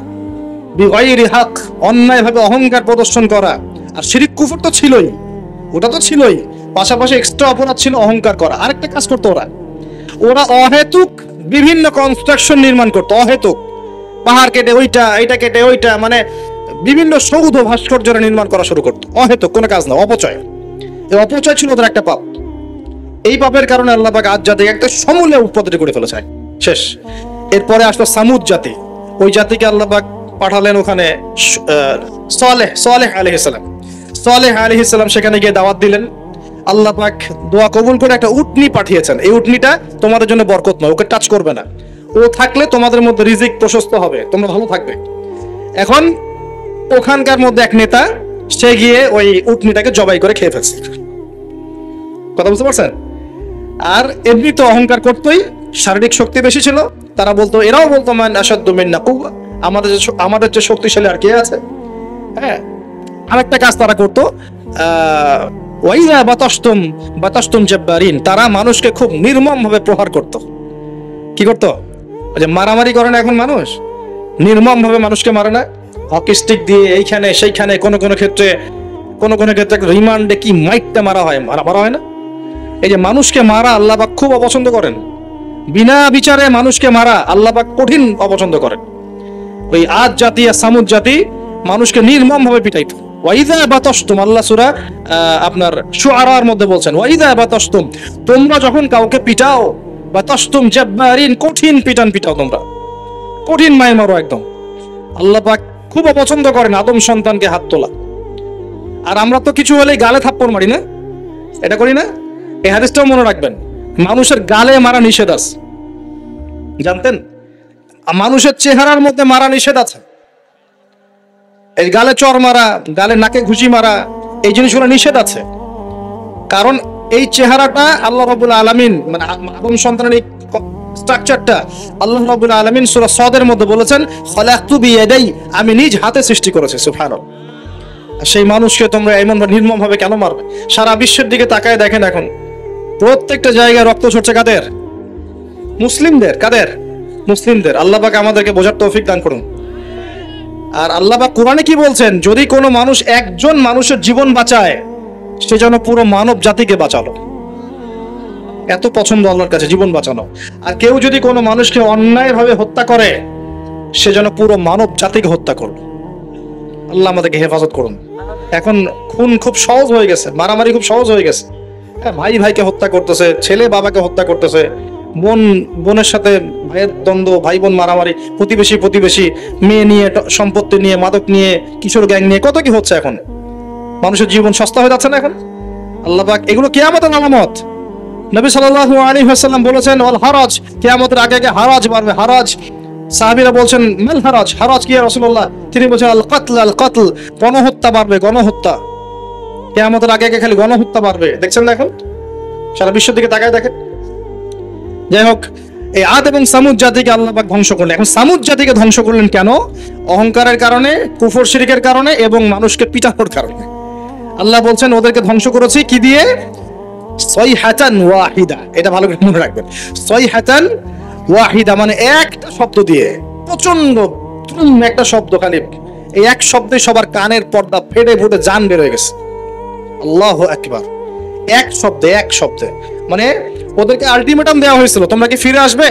বিগাইরি হক, অন্যায়ভাবে অহংকার প্রদর্শন করা। আর শিরক কুফর তো ছিলই, ওটা তো ছিলই, পাশাপাশি এক্সট্রা অপরাধ ছিল অহংকার করা। আরেকটা কাজ করতো ওরা অহেতুক বিভিন্ন কনস্ট্রাকশন নির্মাণ করতো, অহেতুক পাহাড় কেটে ওইটা, এটা কেটে ওইটা, মানে বিভিন্ন সৌধ ভাস্কর্য নির্মাণ করা শুরু করতো, অহেতুক কোনো কাজ না, অপচয়। এই অপচয় ছিল ওদের একটা পাপ। এই পাপের কারণে আল্লাহ পাক আদ জাতিকে একটা সমূলে উৎপত্তি করে ফেলেছে, শেষ। এরপরে আসলো সামুদ জাতি, ওই জাতিকে আল্লাহ পাক পাঠালেন ওখানে সালেহ আলাইহিস সালাম। সালেহ আলাইহিস সালাম সেখানে গিয়ে দাওয়াত দিলেন। আল্লাহ পাক দোয়া কবুল করে একটা উটনি পাঠিয়েছেন। এই উটনিটা তোমাদের জন্য বরকত নয়, ওকে টাচ করবে না, ও থাকলে তোমাদের মধ্যে রিজিক প্রশস্ত হবে, তোমরা ভালো থাকবে। এখন ওখানকার মধ্যে এক নেতা, সে গিয়ে ওই উটনিটাকে জবাই করে খেয়ে ফেলছে। কথা বুঝতে পারছেন? আর এমনি তো অহংকার করতোই, শারীরিক শক্তি বেশি ছিল। তারা বলতো, এরাও বলতো মান আশাদ্দু মিন্না কুওয়া, আমাদের যে শক্তিশালী আর কে আছে। হ্যাঁ, আরেকটা কাজ তারা করতো, ওয়াইযা বাতাসতুম জাব্বারিন, তারা মানুষকে খুব নির্মম ভাবে প্রহার করত। কি করতো? যে মারামারি করে না এখন মানুষ, নির্মম ভাবে মানুষকে মারে না, হকি স্টিক দিয়ে এইখানে সেইখানে, কোন কোন ক্ষেত্রে রিমান্ডে কি মাইটটা মারা হয় না। এই যে মানুষকে মারা আল্লাহ পাক খুব অপছন্দ করেন, বিনা বিচারে মানুষকে মারা আল্লাহ পাক কঠিন অপছন্দ করেন। ওই আদ জাতি আর সামুদ জাতি মানুষকে নির্মম ভাবে পিটাইতো। ওয়াইদা বাতাসতুম, আল্লাহ সূরা আপনার শুআরার মধ্যে বলছেন ওয়াইদা বাতাসতুম, তোমরা যখন কাউকে পিটাও, বাতাসতুম জাব্বারিন, কঠিন পিটাও তোমরা, কঠিন মায় মারো একদম। আল্লাহ পাক খুব অপছন্দ করেন আদম সন্তানকে হাত তোলা। আর আমরা তো কিছু হলেই গালে থাপ্পড় মারি না, এটা করি না? এই হাদিসটাও মনে রাখবেন, মানুষের গালে মারা নিষেধ আছে, জানতেন? মানুষের চেহারার মধ্যে মারা নিষেধ আছে। এই গালে চর মারা, গালে নাকে ঘুষি মারা, এই জিনিসগুলো নিষেধ আছে। কারণ এই চেহারাটা আল্লাহ রাব্বুল আলামিন, মানে আদম সন্তানের এই স্ট্রাকচারটা আল্লাহ রাব্বুল আলামিন সূরা সদের মধ্যে বলেছেন খালাকতু বিয়াদাই, আমি নিজ হাতে সৃষ্টি করেছি। সুবহানাল্লাহ। সেই মানুষকে তোমরা এমন নির্মম ভাবে কেন মারবে? সারা বিশ্বের দিকে তাকায় দেখেন, এখন প্রত্যেকটা জায়গায় রক্ত ঝরছে কাদের? মুসলিমদের। কাদের? মুসলিমদের। আল্লাহ পাক আমাদেরকে বোঝার তৌফিক দান করুন। আর আল্লাহ পাক কোরআনে কি বলছেন? যদি কোনো মানুষ একজন মানুষের জীবন বাঁচায়, সে যেন পুরো মানব জাতিকে বাঁচালো। এত পছন্দ আল্লাহর কাছে জীবন বাঁচানো। আর কেউ যদি কোনো মানুষকে অন্যায়ভাবে হত্যা করে, সে যেন পুরো মানব জাতিকে হত্যা করলো। আল্লাহ আমাদেরকে হেফাজত করুন। এখন খুন খুব সহজ হয়ে গেছে, মারামারি খুব সহজ হয়ে গেছে। ভাই ভাইকে হত্যা করতেছে, ছেলে বাবাকে হত্যা করতেছে, বোন বোনের সাথে ভাইয়ের দ্বন্দ্ব, ভাই বোন মারামারি, প্রতিবেশী মেয়ে নিয়ে, সম্পত্তি নিয়ে, মাদক নিয়ে, কিশোর গ্যাং নিয়ে, কত কি হচ্ছে এখন। মানুষের জীবন সস্তা হয়ে যাচ্ছে না এখন? আল্লাহ পাক এগুলো কিয়ামতের আলামত। নবী সাল্লাল্লাহু আলাইহি ওয়াসাল্লাম বলেছেন ওয়াল হারাজ, কিয়ামতের আগে আগে হারাজ বাড়বে, হারাজ। সাহাবীরা বলছেন মাল হারাজ, হারাজ কি ইয়া রাসূলুল্লাহ? তিনি বলছেন আল কতল, গণহত্যা বাড়বে, গণহত্যা। কিয়ামতের আগে আগে খালি গণহত্যা বাড়বে। দেখছেন না এখন? সারা বিশ্বের দিকে তাকায় দেখেন। যাই হোক, এই আদ এবং সামুদ জাতিকে আল্লাহ পাক ধ্বংস করলেন। এখন সামুদ জাতিকে ধ্বংস করলেন কেন? অহংকারের কারণে, কুফর শিরকের কারণে এবং মানুষকে পিটানোর কারণে। আল্লাহ বলছেন ওদেরকে ধ্বংস করেছি কি দিয়ে? সাইহাতান ওয়াহিদা। এটা ভালো করে মনে রাখবেন, সাইহাতান ওয়াহিদা মানে একটা শব্দ দিয়ে, প্রচন্ড একটা শব্দ, খালি এই এক শব্দে সবার কানের পর্দা ফেটে ফুটে জান বের হয়ে গেছে। আল্লাহু আকবার। এক শব্দে, এক শব্দে। মানে ওদেরকে আলটিমেটাম দেওয়া হয়েছিল, তোমরা কি ফিরে আসবে?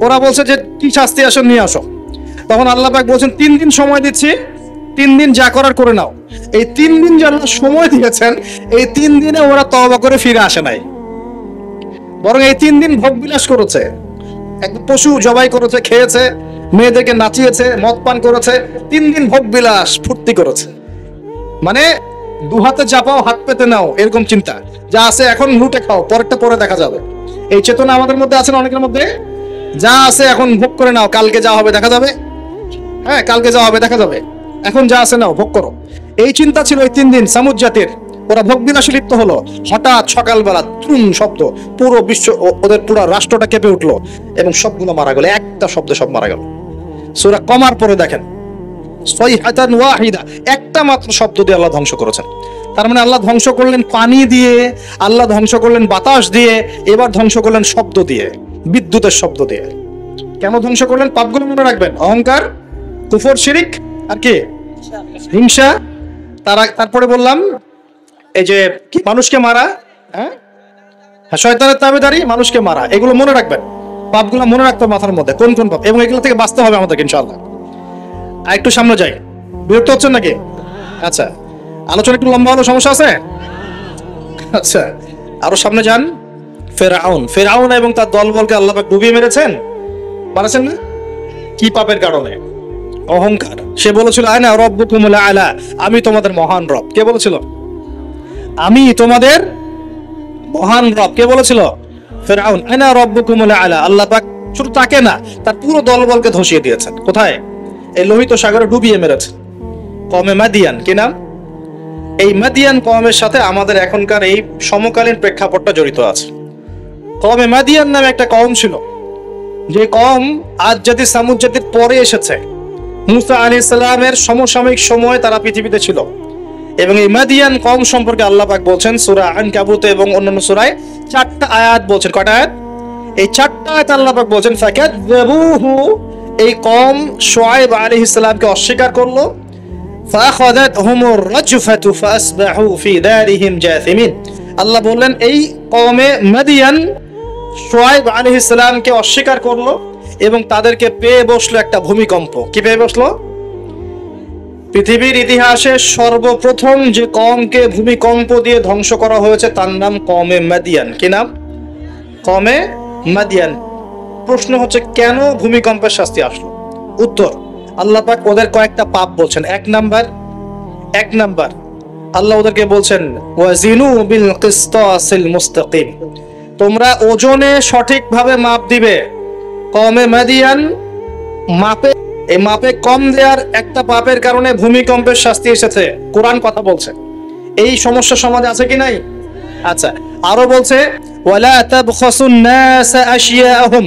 ওরা বলছে যে কি শাস্তি আসো নিয়ে আসো। তখন আল্লাহ পাক বলছেন 3 দিন সময় দিচ্ছি, 3 দিন যা করার করে নাও। এই 3 দিন যে আল্লাহ সময় দিয়েছেন, এই 3 দিনে ওরা তওবা করে ফিরে আসে নাই, বরং এই 3 দিন ভোগ বিলাস করেছে, একটা পশু জবাই করেছে, খেয়েছে, মেয়েদেরকে নাচিয়েছে, মদ পান করেছে, 3 দিন ভোগ বিলাস ফুর্তি করেছে। মানে দু হাতে চাপাও হাত পেতে নাও, এরকম চিন্তা। যা আছে এখন লুটে খাও, পরেরটা পরে দেখা যাবে। এই চেতনা আমাদের মধ্যে আছে না অনেকের মধ্যে? যা আছে এখন ভোগ করে নাও, কালকে যা হবে দেখা যাবে। হ্যাঁ, কালকে যা হবে দেখা যাবে, এখন যা আছে নাও, ভোগ করো। এই চিন্তা ছিল এই 3 দিন সামুদ জাতির। ওরা ভোগ বিলাসে লিপ্ত হলো। হঠাৎ সকালবেলা ত্রুম শব্দ, পুরো বিশ্ব, ওদের পুরো রাষ্ট্রটা কেঁপে উঠলো এবং সবগুলো মারা গেল, একটা শব্দে সব মারা গেল। সূরা কমার পরে দেখেন, সাইহাতান ওয়াহিদা, একটা মাত্র শব্দ দিয়ে আল্লাহ ধ্বংস করেছেন। তার মানে আল্লাহ ধ্বংস করলেন পানি দিয়ে, আল্লাহ ধ্বংস করলেন বাতাস দিয়ে, এবার ধ্বংস করলেন শব্দ দিয়ে, বিদ্যুতের শব্দ দিয়ে। কেন ধ্বংস করলেন? পাপগুলো মনে রাখবেন, অহংকার, কুফর, শিরিক, আর কি হিংসা। তারপরে বললাম এই যে কি, মানুষকে মারা, হ্যাঁ, শয়তানের তাবেদারি, মানুষকে মারা, এগুলো মনে রাখবেন। পাপগুলো মনে রাখতে হবে মাথার মধ্যে, কোন কোন পাপ, এবং এগুলো থেকে বাঁচতে হবে আমাদেরকে ইনশাআল্লাহ। আর একটু সামনে যাই, বিরক্ত হচ্ছেন নাকি? আচ্ছা, আলোচনা একটু লম্বা হলো, সমস্যা আছে? আচ্ছা, আরো সামনে যান। ফেরাউন এবং তার দলবলকে আল্লাহ পাক ডুবিয়ে মেরেছেন, মারেছেন না? কি পাপের কারণে? অহংকার। সে বলেছিল আনা রব্বুকুমুল আলা, আমি তোমাদের মহান রব। কে বলেছিল? আমি তোমাদের মহান রব। কে বলেছিল? ফেরাউন। আনা রব্বুকুমুল আলা। আল্লাহ পাক শুধু তাকে না, তার পুরো দলবলকে ধসিয়ে দিয়েছেন। কোথায়? এই লোহিত সাগরে ডুবিয়ে মেরেছে। কওমে মাদিয়ান, কি নাম? এই মাদিয়ান কওমের সাথে আমাদের এখনকার এই সমকালীন প্রেক্ষাপটটা জড়িত আছে। কওমে মাদিয়ান নামে একটা কওম ছিল, যে কওম আদ জাতি সামুদ জাতির পরে এসেছে। মুসা আলাইহিস সালামের সমসাময়িক সময় তারা পৃথিবীতে ছিল। এবং এই মাদিয়ান কওম সম্পর্কে আল্লাহ পাক বলছেন সূরা আনকাবুত এবং অন্যান্য সূরায় 4টা আয়াত বলছেন। কয়টা আয়াত? এই 4টা আয়াত আল্লাহ পাক বলছেন ফাকাযযাবুহু, এই কওম শুআয়ব আলাইহিস সালামকে অস্বীকার করলো। ফাআখাযাতহুমুর রাজফাতু ফাসবাহু ফি দারিহিম জাসিমিন। আল্লাহ বললেন এই কওমে মাদিয়ান শুআয়ব আলাইহিস সালামকে অস্বীকার করলো এবং তাদেরকে পেয়ে বসলো একটা ভূমিকম্প। কি পেয়ে বসলো? পৃথিবীর ইতিহাসে সর্বপ্রথম যে কওমকে ভূমিকম্প দিয়ে ধ্বংস করা হয়েছে তার নাম কওমে মাদিয়ান। কি নাম? কওমে মাদিয়ান। প্রশ্ন হচ্ছে কেন ভূমিকম্পের শাস্তি আসলো? উত্তর, আল্লাহ পাক ওদের কয়েকটা পাপ বলছেন। এক নাম্বার আল্লাহ ওদেরকে বলছেন ওয়াজিনু বিল কিসতাসিল মুস্তাকিম, তোমরা ওজনে সঠিকভাবে মাপ দিবে। কওমে মাদিয়ান মাপে কম দেওয়ার একটা পাপের কারণে ভূমিকম্পের শাস্তি এসেছে। কোরআন কথা বলছে। এই সমস্যা সমাজে আছে কি নাই? আচ্ছা, আরো বলছে ওয়ালা তাবখাসুন নাস আশিয়াহুম,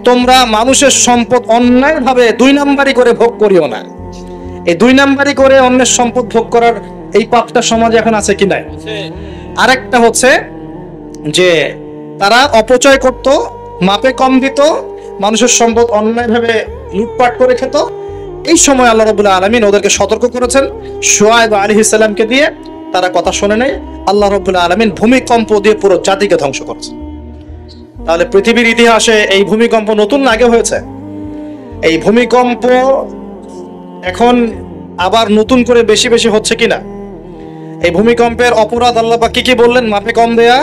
তোমরা মানুষের সম্পদ অন্যায়ভাবে 2 নাম্বারি করে ভোগ করিও না। এই 2 নাম্বারি করে অন্যের সম্পদ ভোগ করার এই পাপটা সমাজে এখন আছে কি নাই? আরেকটা হচ্ছে যে তারা অপচয় করত, মাপে কম দিত, মানুষের সম্পদ অন্যায়ভাবে লুটপাট করে খেত। এই সময় আল্লাহ রাব্বুল আলামিন ওদেরকে সতর্ক করেছেন শুআয়ব আলাইহিস সালামকে দিয়ে, তারা কথা শুনে নাই। আল্লাহ রাব্বুল আলামিন ভূমিকম্প দিয়ে পুরো জাতিকে ধ্বংস করেছে। তাহলে পৃথিবীর ইতিহাসে এই ভূমিকম্প নতুন না, আগে হয়েছে? এই ভূমিকম্প এখন আবার নতুন করে বেশি বেশি হচ্ছে কিনা? এই ভূমিকম্পের অপরাধ আল্লাহ পাক কি বললেন? মাপে কম দেয়া,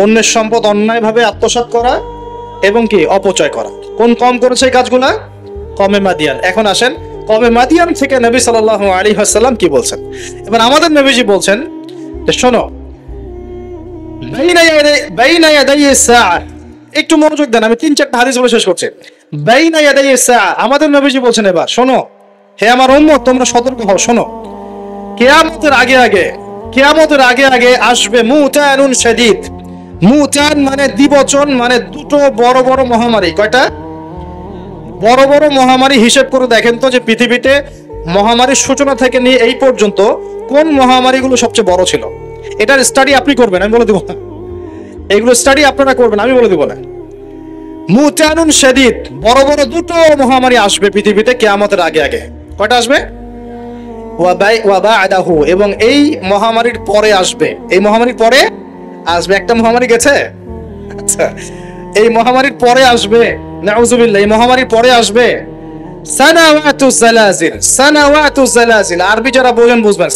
অন্যের সম্পদ অন্যায়ভাবে আত্মসাৎ করা এবং কি অপচয় করা। কোন কম করেছে এই কাজগুলা? কওমে মাদিয়ান। এখন আসেন কওমে মাদিয়ান থেকে নবী সাল্লাল্লাহু আলাইহি ওয়াসাল্লাম কি বলছেন। এবার আমাদের নবীজি বলছেন যে শোনো, বাইনা ইয়াদাই সাআ, একটু মনোযোগ দেন, আমি 3-4টা হাদিস বলে শেষ করছি। বাইনা ইয়াদাই সাআ, আমাদের নবীজি বলছেন এবার শোনো, হে আমার উম্মত তোমরা সতর্ক হও, শোনো, কিয়ামতের আগে আগে আসবে মুতানুন শাদীদ। মুতান মানে দ্বিবচন, মানে দুটো বড় বড় মহামারী। কয়টা বড় বড় মহামারী? হিসেব করে দেখেন তো যে পৃথিবীতে মহামারীর সূচনা থেকে নিয়ে এই পর্যন্ত কোন মহামারীগুলো সবচেয়ে বড় ছিল। এটার স্টাডি আপনি করবেন, আমি বলে দিব না। এগুলো স্টাডি আপনারা করবেন, আমি বলে দিব না। মুতানুন শাদীদ, বড় বড় দুটো মহামারী আসবে পৃথিবীতে কিয়ামতের আগে আগে। কয়টা আসবে? ওয়া বা'দাহু, এবং এই মহামারীর পরে আসবে। এই মহামারীর পরে আসবে, একটা মহামারী গেছে, আচ্ছা এই মহামারীর পরে আসবে, নাউযুবিল্লাহ, এই মহামারীর পরে আসবে সানাওয়াতুজ জালাজিল। সানাওয়াতুজ জালাজিল আরবি যারা বোঝেন বুঝবেন।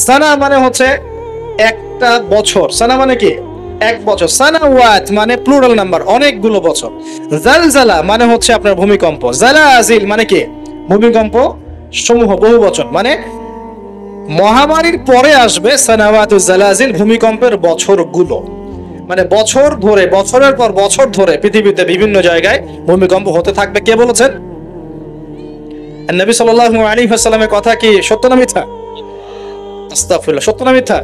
সানা মানে হচ্ছে একটা বছর, সানা মানে কি এক বছর, সানাওয়াত মানে প্লুরাল নাম্বার, অনেকগুলো বছর। জালজালা মানে হচ্ছে আপনার ভূমিকম্প, জালাজিল মানে কি ভূমিকম্প সমূহ, বহু বচন। মানে মহামারীর পরে আসবে সানাওয়াতুজ জালাজিল, ভূমিকম্পের বছরগুলো। মানে বছর ধরে, বছরের পর বছর ধরে পৃথিবীতে বিভিন্ন জায়গায় ভূমিকম্প হতে থাকবে। কে বলেছেন? নবী সাল্লাল্লাহু আলাইহি ওয়াসাল্লামের কথা কি সত্য না মিথ্যা? আস্তাগফিরুল্লাহ, সত্য না মিথ্যা?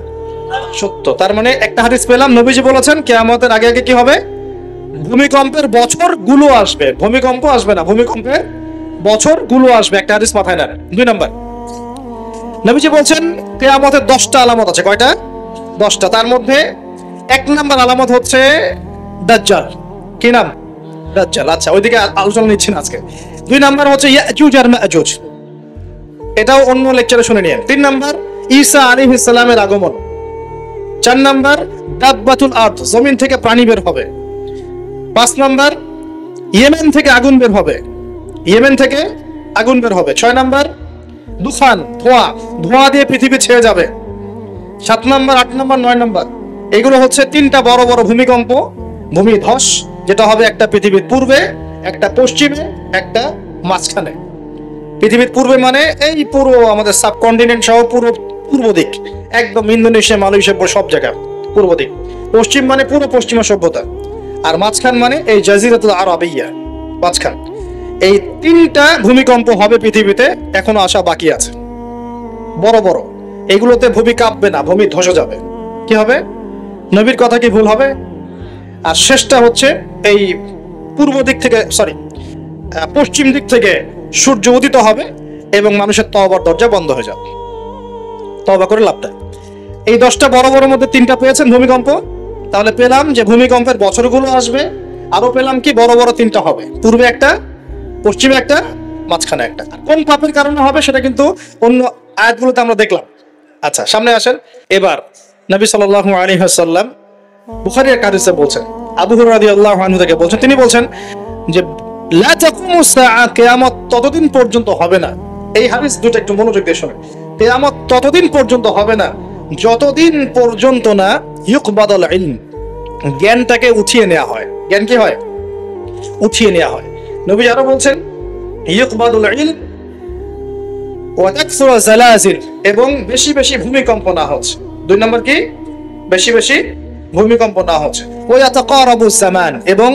সত্য। তার মানে একটা হাদিস পেলাম, নবীজি বলেছেন কিয়ামতের আগে আগে কি হবে? ভূমিকম্পের বছরগুলো আসবে, ভূমিকম্প আসবে না, ভূমিকম্পের বছরগুলো আসবে। একটা হাদিস মাথায় নেন। 2 নাম্বার, নবীজি বলছেন কিয়ামতের 10টা আলামত আছে। কয়টা? 10টা। তার মধ্যে 1 নাম্বার আলামত হচ্ছে দাজ্জাল। কি নাম? দাজ্জাল। আচ্ছা, ওইদিকে আলোচনা নিচ্ছি না আজকে। 2 নাম্বার হচ্ছে ইয়াজুজ আর মাজুজ, এটাও অন্য লেকচারে শুনে নিন। 3 নাম্বার ঈসা আলাইহিস সালামের আগমন। 4 নাম্বার দাব্বাতুল আরদ, জমিন থেকে প্রাণী বের হবে। 5 নাম্বার ইয়েমেন থেকে আগুন বের হবে, ইয়েমেন থেকে আগুন বের হবে। 6 নাম্বার দুফান, ধোঁয়া, ধোঁয়া দিয়ে পৃথিবী ছেয়ে যাবে। 7 নাম্বার, 8 নাম্বার, 9 নাম্বার, এগুলো হচ্ছে 3টা বড় বড় ভূমিকম্প, ভূমিধস, যেটা হবে একটা পৃথিবীর পূর্বে, একটা পশ্চিমে, একটা মাঝখানে। পৃথিবীর পূর্বে মানে এই পুরো আমাদের সাবকন্টিনেন্ট সহ পুরো পূর্ব দিক, একদম ইন্দোনেশিয়া, মালয়েশিয়া, সব জায়গা পূর্ব দিক। পশ্চিম মানে পুরো পশ্চিমা সভ্যতা, আর মাঝখান মানে এই জাজিরাতুল আরবিয়া, মাঝখান। এই 3টা ভূমিকম্প হবে পৃথিবীতে, এখনো আসা বাকি আছে, বড় বড়। এগুলোতে ভূমি কাঁপবে না, ভূমি ধসে যাবে। কি হবে? নবীর কথা কি ভুল হবে? আর শেষটা হচ্ছে এই পূর্ব দিক থেকে, পশ্চিম দিক থেকে সূর্য উদিত হবে এবং মানুষের তওবার দরজা বন্ধ হয়ে যাবে, তওবা করে লাভ নাই। এই 10টা বড় বড় মধ্যে 3টা পেয়েছেন ভূমিকম্প। তাহলে পেলাম যে ভূমিকম্পের বছরগুলো আসবে, আরো পেলাম কি বড় বড় 3টা হবে, পূর্বে একটা, পশ্চিমে একটা, মাঝখানে একটা। কোন পাপের কারণে হবে সেটা কিন্তু অন্য আয়াতগুলোতে আমরা দেখলাম। আচ্ছা, সামনে আসেন। এবার নবী সাল্লাল্লাহু আলাইহি ওয়াসাল্লাম বুখারীর এক হাদিসে বলছেন, আবু হুরায়রা রাদিয়াল্লাহু আনহু থেকে বলছেন, তিনি বলছেন যে লা তাকুমুস সাআ, কিয়ামত ততদিন পর্যন্ত হবে না। এই হাদিস দুটো একটু মনোযোগ দিয়ে শুনুন। কিয়ামত ততদিন পর্যন্ত হবে না যতদিন পর্যন্ত না ইউকবাদুল ইলম, জ্ঞানটাকে উঠিয়ে নেওয়া হয়। জ্ঞান কি হয়? উঠিয়ে নেওয়া হয়। নবী আরো বলছেন ইউকবাদুল ইলম ওয়া তাকসুরু জালাজিল, এবং বেশি বেশি ভূমিকম্প না হচ্ছে। 2 নম্বর কি? বেশি বেশি ভূমিকম্প না হচ্ছে। ওয়া ইয়াতাকারাবুজ জামান, এবং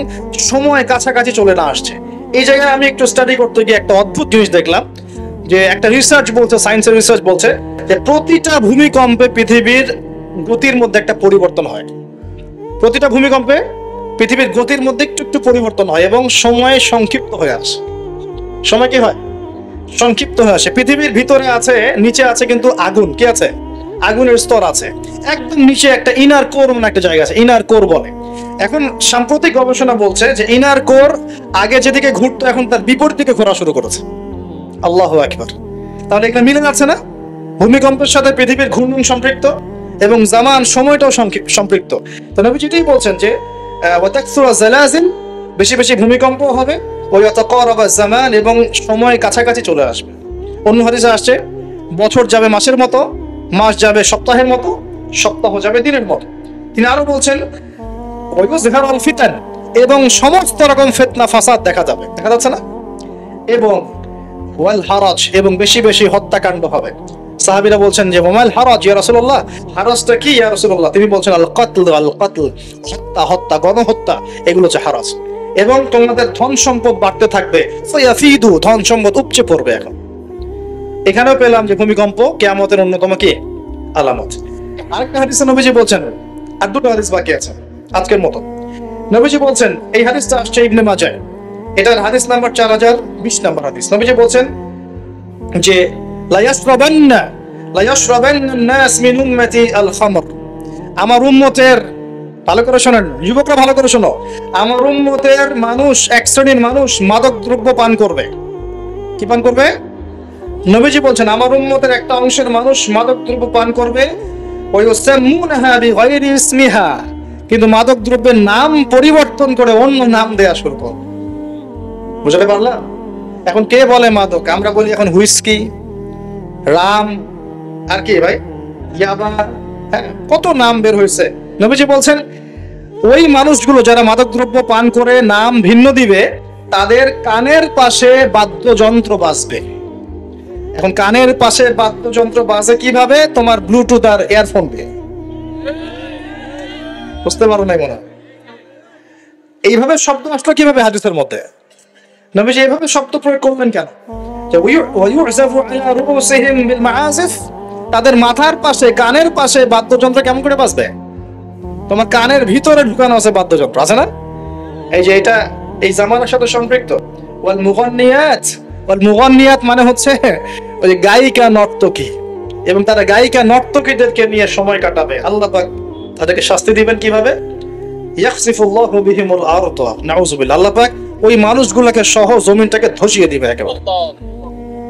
সময় কাছাকাছি চলে না আসছে। এই জায়গায় আমি একটু স্টাডি করতে গিয়ে একটা অদ্ভুত জিনিস দেখলাম, যে একটা রিসার্চ বলছে, সায়েন্সের রিসার্চ বলছে যে প্রতিটা ভূমিকম্পে পৃথিবীর গতির মধ্যে একটা পরিবর্তন হয়। প্রতিটা ভূমিকম্পে পৃথিবীর গতির মধ্যে একটু একটু পরিবর্তন হয় এবং সময় সংক্ষিপ্ত হয়ে আসে। সময় কি হয়? সংক্ষিপ্ত হয়ে আসে। পৃথিবীর ভিতরে আছে, নিচে আছে কিন্তু আগুন, কি আছে? আগুনের স্তর আছে। একদম নিচে একটা ইনার কোর মানে একটা জায়গা আছে, ইনার কোর বলে। এখন সাম্প্রতিক গবেষণা বলছে যে ইনার কোর আগে যেদিকে ঘুরতো এখন তার বিপরীত দিকে ঘোরা শুরু করেছে। আল্লাহু আকবার। তাহলে এগুলো মিলে যাচ্ছে না? ভূমিকম্পের সাথে পৃথিবীর ঘূর্ণন সম্পৃক্ত এবং জামান, সময়টাও সম্পৃক্ত। তো নবী যেটাই বলছেন যে ওয়া তাকসুরু জালাজিল, বেশি বেশি ভূমিকম্প হবে, ওয়া ইয়াতাকারাবা জামান, এবং সময় কাছাকাছি চলে আসবে। অন্য হাদিসে আসছে বছর যাবে মাসের মতো, মাস যাবে সপ্তাহের মতো, সপ্তাহ যাবে দিনের মতো। তিনি আরো বলছেন ওয়া ইউযহারুল ফিতান, এবং সমস্ত রকম ফিতনা ফাসাদ দেখা যাবে, দেখা যাচ্ছে না? এবং ওয়াল হারাজ, এবং বেশি বেশি হত্যাকাণ্ড হবে। সাহাবীরা বলছেন যে ওয়ামাল হারাজ ইয়া রাসূলুল্লাহ, হারাজটা কি ইয়া রাসূলুল্লাহ? তিনি বলছেন আল কতল, আল কতল, হত্যা, হত্যা, গণহত্যা, এগুলো হচ্ছে হারাজ। এবং তোমাদের ধন সম্পদ বাড়তে থাকবে, ফায়াফিদু, ধন সম্পদ উপচে পড়বে। এখন এখানেও পেলাম যে ভূমিকম্প কিয়ামতের অন্যতম কি আলামত। আরেকটা হাদিসে নবীজি বলছেন, আর 2টা হাদিস বাকি আছে আজকের মতো। নবীজি বলছেন, এই হাদিসটা আসছে ইবনে মাজাহ, এটার হাদিস নাম্বার 4020 নম্বর হাদিস। নবীজি বলছেন যে লা ইয়াশরাবান্না নাস মিন উম্মতি আল খামর, আমার উম্মতের, ভালো করে শোনেন যুবকরা, ভালো করে শোনো, আমার উম্মতের মানুষ, এক শ্রেণীর মানুষ মাদক দ্রব্য পান করবে। কি পান করবে? নবীজি বলছেন আমার উম্মতের একটা অংশের মানুষ মাদক দ্রব্য পান করবে, ওয়ায়ুসাম্মুনাহা বিগায়রি ইসমিহা, কিন্তু মাদক দ্রব্যের নাম পরিবর্তন করে অন্য নাম দেয়া শুরু করে। বুঝতে পারলাম? এখন কে বলে মাদক? আমরা বলি এখন হুইস্কি, রাম, আর কি ভাই, ইয়াবা, হ্যাঁ, কত নাম বের হয়েছে। নবীজি বলছেন ওই মানুষগুলো যারা মাদক দ্রব্য পান করে নাম ভিন্ন দিবে, তাদের কানের পাশে বাদ্যযন্ত্র বাজবে। এখন কানের পাশে বাদ্যযন্ত্র বাজে কিভাবে? তোমার ব্লুটুথ আর ইয়ারফোন দিয়ে। বুঝতে পারো নাই মনে হয়? এইভাবে শব্দ আসলো কিভাবে হাদিসের মধ্যে? নবীজি এইভাবে শব্দ প্রয়োগ করলেন কেন? যে ওয়ুযাফু আলা রুউসিহিম বিল মাআযিফ, তাদের মাথার পাশে কানের পাশে বাদ্যযন্ত্র কেমন করে বাজবে? তোমার কানের ভিতরে ঢুকানো আছে বাদ্যযন্ত্র, আছে না? এই যে এটা এই জামানার সাথে সম্পৃক্ত। ওয়াল মুগান্নিয়াত মানে হচ্ছে ওই যে গায়িকা নর্তকী, এবং তারা গায়িকা নর্তকীদেরকে নিয়ে সময় কাটাবে। আল্লাহ পাক তাদেরকে শাস্তি দিবেন কিভাবে? ইয়াখসিফুল্লাহু বিহিমুল আরদ, নাউযুবিল্লাহ। আল্লাহ পাক ওই মানুষগুলোকে সহ জমিনটাকে ধসিয়ে দিবে একেবারে।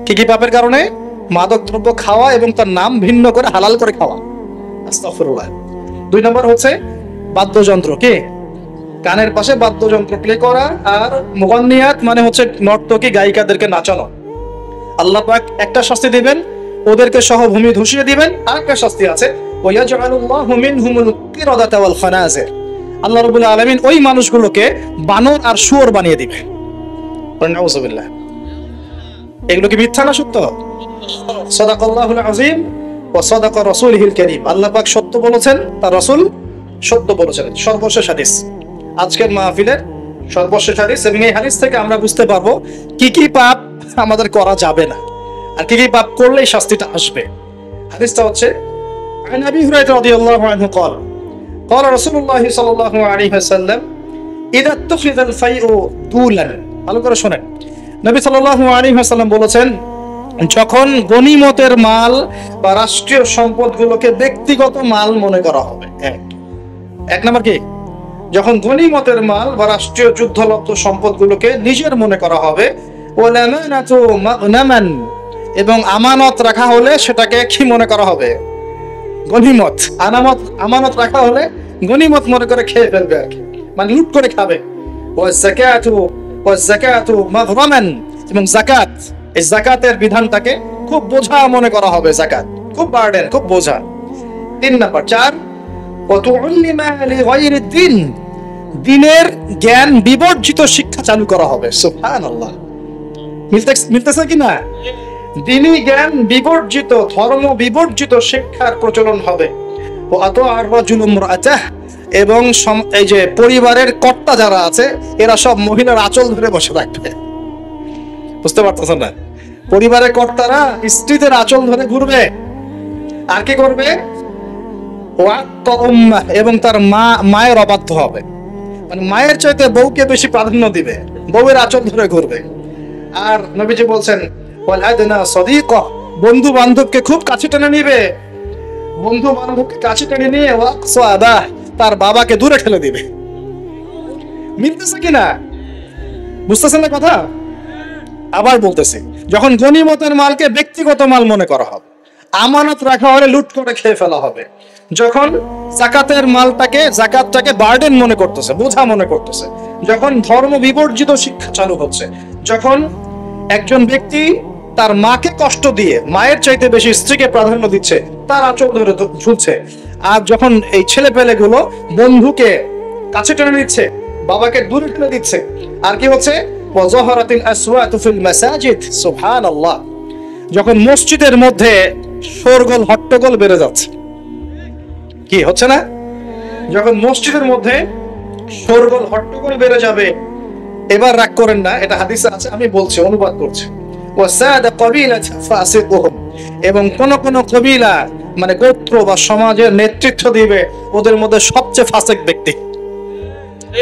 কি পাপের কারণে? মাদক দ্রব্য খাওয়া এবং তার নাম ভিন্ন করে হালাল করে খাওয়া। আস্তাগফিরুল্লাহ। 2 নম্বর হচ্ছে বাদ্যযন্ত্র, কি কানের পাশে বাদ্যযন্ত্র প্লে করা। আর মুগান্নিয়াত মানে হচ্ছে নর্তকী গায়িকাদেরকে নাচানো। আল্লাহ পাক একটা শাস্তি দিবেন, ওদেরকে সহ ভূমি ধসিয়ে দিবেন। আর একটা শাস্তি আছে, ওয়ায়াজআলুল্লাহু মিনহুমুল কিরাদাতা ওয়াল খানাজির, আল্লাহ রাব্বুল আলামিন ওই মানুষগুলোকে বানর আর শুয়োর বানিয়ে দিবে। নাউযুবিল্লাহ। এগুলো কি মিথ্যা না সত্য? সাদাকাল্লাহুল আযীম ওয়া সাদাকা রাসূলুহুল কারীম। আল্লাহ পাক সত্য বলেছেন, তার রাসূল সত্য বলেছেন। সর্বশেষ হাদিস, আজকের মাহফিলের সর্বশেষ হাদিস, এবং এই হাদিস থেকে আমরা বুঝতে পারবো কি কি পাপ আমাদের করা যাবে না আর কি কি পাপ করলেই শাস্তিটা আসবে। হাদিসটা হচ্ছে عن أبي هريرة رضي الله عنه قال قال رسول الله صلى الله عليه وسلم إذا اتخذ الفيء دولا। ভালো করে শুনেন, নবী সাল্লাল্লাহু আলাইহি ওয়াসাল্লাম বলেছেন, যখন গনিমতের মাল বা রাষ্ট্রীয় সম্পদগুলোকে ব্যক্তিগত মাল মনে করা হবে। এক নাম্বার কি? যখন গনিমতের মাল বা রাষ্ট্রীয় যুদ্ধলব্ধ সম্পদগুলোকে নিজের মনে করা হবে। ওয়াল আমানাতু মাগনামান, এবং আমানত রাখা হলে সেটাকে কি মনে করা হবে? গনিমত। আমানত রাখা হলে গনিমত মনে করে খেয়ে ফেলবে আর কি, মানে লুট করে খাবে। ওয়াজ যাকাতু মাগরামান, এবং যাকাত, এই যাকাতের বিধানটাকে খুব বোঝা মনে করা হবে। যাকাত খুব বার্ডেন, খুব বোঝা। 3 নাম্বার 4 ওয়াতুল্লিমা লিগায়রি দ্বীন, দ্বীনের জ্ঞান বিবর্জিত শিক্ষা চালু করা হবে। সুবহানাল্লাহ। মিলতেছে কি না? দ্বীনি জ্ঞান বিবর্জিত, ধর্ম বিবর্জিত শিক্ষার প্রচলন হবে। এবং এই যে পরিবারের কর্তা যারা আছে, এরা সব মহিলার আঁচল ধরে বসে থাকবে। বুঝতে পারতেছেন না? পরিবারের কর্তারা স্ত্রীদের আঁচল ধরে ঘুরবে। আর কি করবে? এবং তার মায়ের অবাধ্য হবে, মানে মায়ের চাইতে বউকে বেশি প্রাধান্য দিবে, বউয়ের আঁচল ধরে ঘুরবে। আর নবীজি বলছেন বন্ধু বান্ধবকে খুব কাছে টেনে নিবে, বন্ধু বান্ধবকে কাছে টেনে নিয়ে তার বাবাকে দূরে ঠেলে দিবে। মিলতেছে কিনা? বুঝতেছেন না কথা? আবার বলতেছি, যখন গনিমতের মালকে ব্যক্তিগত মাল মনে করা হবে, আমানত রাখা হলে লুট করে খেয়ে ফেলা হবে। যখন যাকাতের মালটাকে, যাকাতটাকে বার্ডেন মনে করতেছে, বোঝা মনে করতেছে। যখন ধর্ম বিবর্জিত শিক্ষা চালু হচ্ছে, যখন একজন ব্যক্তি তার মাকে কষ্ট দিয়ে মায়ের চাইতে বেশি স্ত্রীকে প্রাধান্য দিচ্ছে, তার আঁচল ধরে ঝুলছে। আর যখন এই ছেলে পেলে গুলো বন্ধুকে কাছে টেনে নিচ্ছে, বাবাকে দূরে টেনে দিচ্ছে। আর কি হচ্ছে? ওয়াজাহারাতিল আসওয়াতু ফিল মাসাজিদ, সুবহানাল্লাহ। যখন মসজিদের মধ্যে শোরগোল হট্টগোল বেড়ে যাচ্ছে, কি হচ্ছে না? যখন মসজিদের মধ্যে শোরগোল হট্টগোল বেড়ে যাবে, এবার রাগ করেন না, এটা হাদিসে আছে, আমি বলছি, অনুবাদ করছি। ওয়াসাদা কবিলাত ফাসিকুহুম, এবং কোন কোন কবিলা মানে গোত্র বা সমাজের নেতৃত্ব দিবে ওদের মধ্যে সবচেয়ে ফাসিক ব্যক্তি,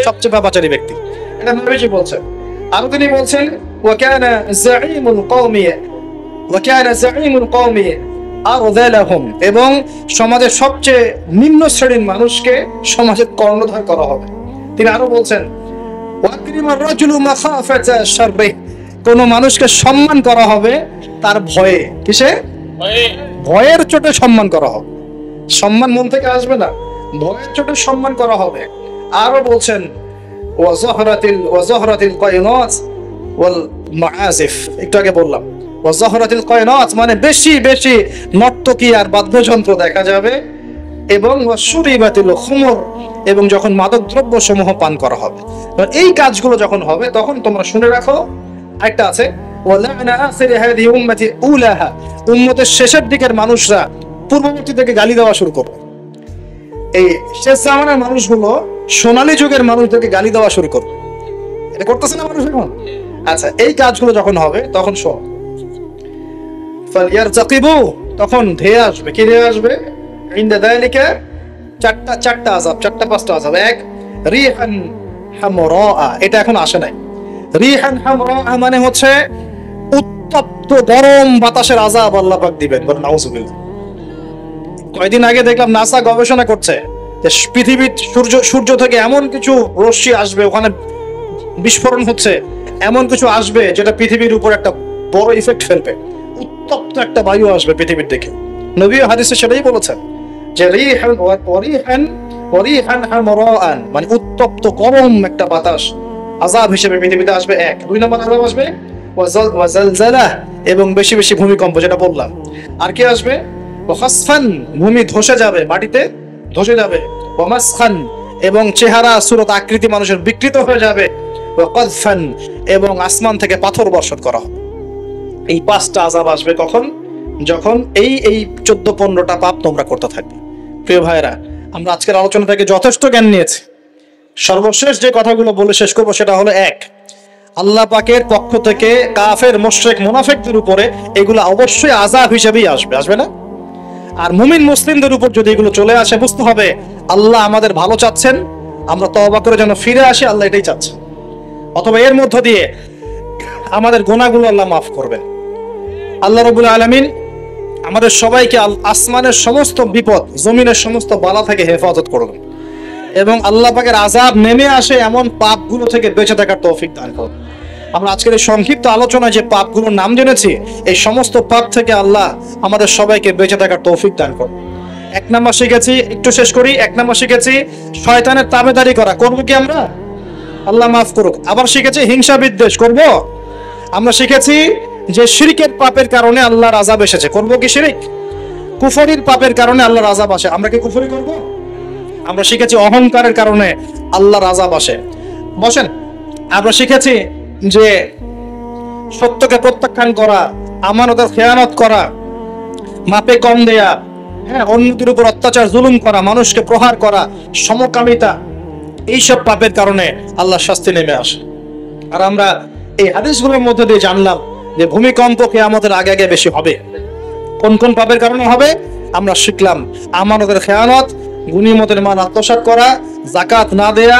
সবচেয়ে পাপাচারী ব্যক্তি। এটা নবীজি বলছেন। আর তিনি বলছেন ওয়াকানা যাঈমুল কওমি আরযালাহুম, এবং সমাজের সবচেয়ে নিম্ন শ্রেণীর মানুষকে সমাজের কর্ণধার করা হবে। তিনি আরো বলছেন ওয়াকরিমার রাজুলু মাখাফাতা শারবিহি, কোন মানুষকে সম্মান করা হবে তার ভয়ে। কিসে? ভয়ের চোটে সম্মান করা হবে। সম্মান মন থেকে আসবে না, ভয়ের চোটে সম্মান করা হবে। আরো বলছেন ওয়াজহরাতিল কায়নাত ওয়াল মাআজিফ, একটু আগে বললাম ওয়াজহরাতিল কায়নাত মানে বেশি বেশি নর্তকী আর বাদ্যযন্ত্র দেখা যাবে, এবং ওয়াশুরিবাতিল খুমর, এবং যখন মাদকদ্রব্য সমূহ পান করা হবে। এই কাজগুলো যখন হবে তখন তোমরা শুনে রাখো, একটা আছে ওয়ালা'না আখিরি হাদিহি উম্মতি উলাহা, উম্মতের শেষের দিকের মানুষরা পূর্ববর্তী থেকে গালি দেওয়া শুরু করবে। এই শেষ জামানার মানুষগুলো সোনালী যুগের মানুষদেরকে গালি দেওয়া শুরু করবে। এটা করতেছে না মানুষ এখন? আচ্ছা, এই কাজগুলো যখন হবে তখন শোন, ফালিয়ারতাকিবু, তখন ধেয়ে আসবে। কি ধেয়ে আসবে? ইনদা যালিকা চারটা আযাব, চারটা পাঁচটা আযাব। এক, রিহান হামরা, এটা এখন আসে নাই। রিহান হামরা মানে হচ্ছে উত্তপ্ত গরম বাতাসের আযাব আল্লাহ পাক দিবেন। নাউযুবিল্লাহ। কয়েকদিন আগে দেখলাম নাসা গবেষণা করছে যে পৃথিবীর সূর্য থেকে এমন কিছু রশ্মি আসবে, ওখানে বিস্ফোরণ হচ্ছে, এমন কিছু আসবে যেটা পৃথিবীর উপর একটা বড় ইফেক্ট ফেলবে। উত্তপ্ত একটা বায়ু আসবে পৃথিবীর দিকে। নবী হাদিসে সেটাই বলেছেন যে রিহান হামরাআন মানে উত্তপ্ত গরম একটা বাতাস আযাব হিসেবে পৃথিবীতে আসবে। এক। দুই নম্বর আযাব আসবে ওয়াজালজালা, এবং বেশি বেশি ভূমিকম্প, যেটা বললাম। আর কি আসবে? ওয়াখাসফান, ভূমি ধসে যাবে, মাটিতে ধসে যাবে। ওয়ামাসখান, এবং চেহারা সুরত আকৃতি মানুষের বিকৃত হয়ে যাবে। ওয়াকাযফান, এবং আসমান থেকে পাথর বর্ষণ করা হবে। এই পাঁচটা আযাব আসবে কখন? যখন এই 14-15টা পাপ তোমরা করতে থাকবে। প্রিয় ভাইরা, আমরা আজকের আলোচনা থেকে যথেষ্ট জ্ঞান নিয়েছি। সর্বশেষ যে কথাগুলো বলে শেষ করবো সেটা হলো, এক, আল্লাহ পাকের পক্ষ থেকে কাফের, মুশরিক, মুনাফিকদের উপরে এগুলো অবশ্যই আযাব হিসেবেই আসবে, আসবে না? আর মুমিন মুসলিমদের উপর যদি এগুলো চলে আসে, বুঝতে হবে আল্লাহ আমাদের ভালো চাচ্ছেন, আমরা তওবা করে যেন ফিরে আসি, আল্লাহ এটাই চাচ্ছেন। অথবা এর মধ্য দিয়ে আমাদের গুনাহগুলো আল্লাহ মাফ করবেন। আল্লাহ রাব্বুল আলামিন আমাদের সবাইকে আসমানের সমস্ত বিপদ, জমিনের সমস্ত বালা থেকে হেফাজত করবেন, এবং আল্লাহ পাকের আযাব নেমে আসে এমন পাপগুলো থেকে বেঁচে থাকার তৌফিক দান করুন। আমরা আজকের এই সংক্ষিপ্ত আলোচনায় যে পাপগুলোর নাম জেনেছি, এই সমস্ত পাপ থেকে আল্লাহ আমাদের সবাইকে বেঁচে থাকার তৌফিক দান করুন। এক নাম্বার শিখেছি, একটু শেষ করি। এক নাম্বার শিখেছি শয়তানের তাবেদারি করা, করবো কি আমরা? আল্লাহ মাফ করুক। আবার শিখেছি হিংসা বিদ্বেষ করব। আমরা শিখেছি যে শিরকের পাপের কারণে আল্লাহর আযাব এসেছে, করব কি শিরক? কুফরির পাপের কারণে আল্লাহর আযাব আসে, আমরা কি কুফরি করব? আমরা শিখেছি অহংকারের কারণে আল্লাহর আযাব আসে। বসেন। আমরা শিখেছি যে সত্যকে প্রত্যাখ্যান করা, আমানতের খেয়ানত করা, মাপে কম দেয়া, অন্যদের উপর অত্যাচার জুলুম করা, মানুষকে প্রহার করা, সমকামিতা, এইসব পাপের কারণে আল্লাহর শাস্তি নেমে আসে। আর আমরা এই হাদিসগুলোর মধ্যে দিয়ে জানলাম যে ভূমিকম্প কিয়ামতের আগে আগে বেশি হবে। কোন কোন পাপের কারণে হবে আমরা শিখলাম। আমানতের খেয়ানত, গনিমতের মাল আত্মসাৎ করা, যাকাত না দেয়া,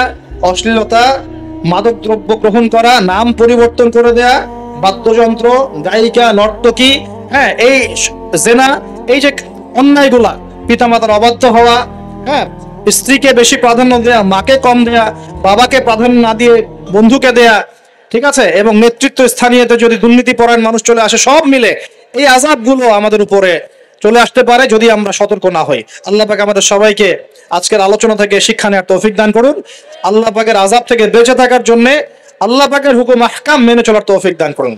অশ্লীলতা, মাদক দ্রব্য গ্রহণ করা, নাম পরিবর্তন করে দেয়া, বাদ্যযন্ত্র, গায়িকা, নর্তকী, এই জেনা, এই যে অন্যায়গুলা, পিতামাতার অবাধ্য হওয়া, স্ত্রীকে বেশি প্রাধান্য দেয়া, মাকে কম দেয়া, বাবাকে প্রাধান্য না দিয়ে বন্ধুকে দেয়া, ঠিক আছে, এবং নেতৃত্ব স্থানীয়তে যদি দুর্নীতিপরায়ণ মানুষ চলে আসে, সব মিলে এই আযাবগুলো আমাদের উপরে চলে আসতে পারে যদি আমরা সতর্ক না হই। আল্লাহ পাক আমাদের সবাইকে আজকের আলোচনা থেকে শিক্ষা নেওয়ার তৌফিক দান করুন। আল্লাহ পাকের আযাব থেকে বেঁচে থাকার জন্য আল্লাহ পাকের হুকুম আহকাম মেনে চলার তৌফিক দান করুন।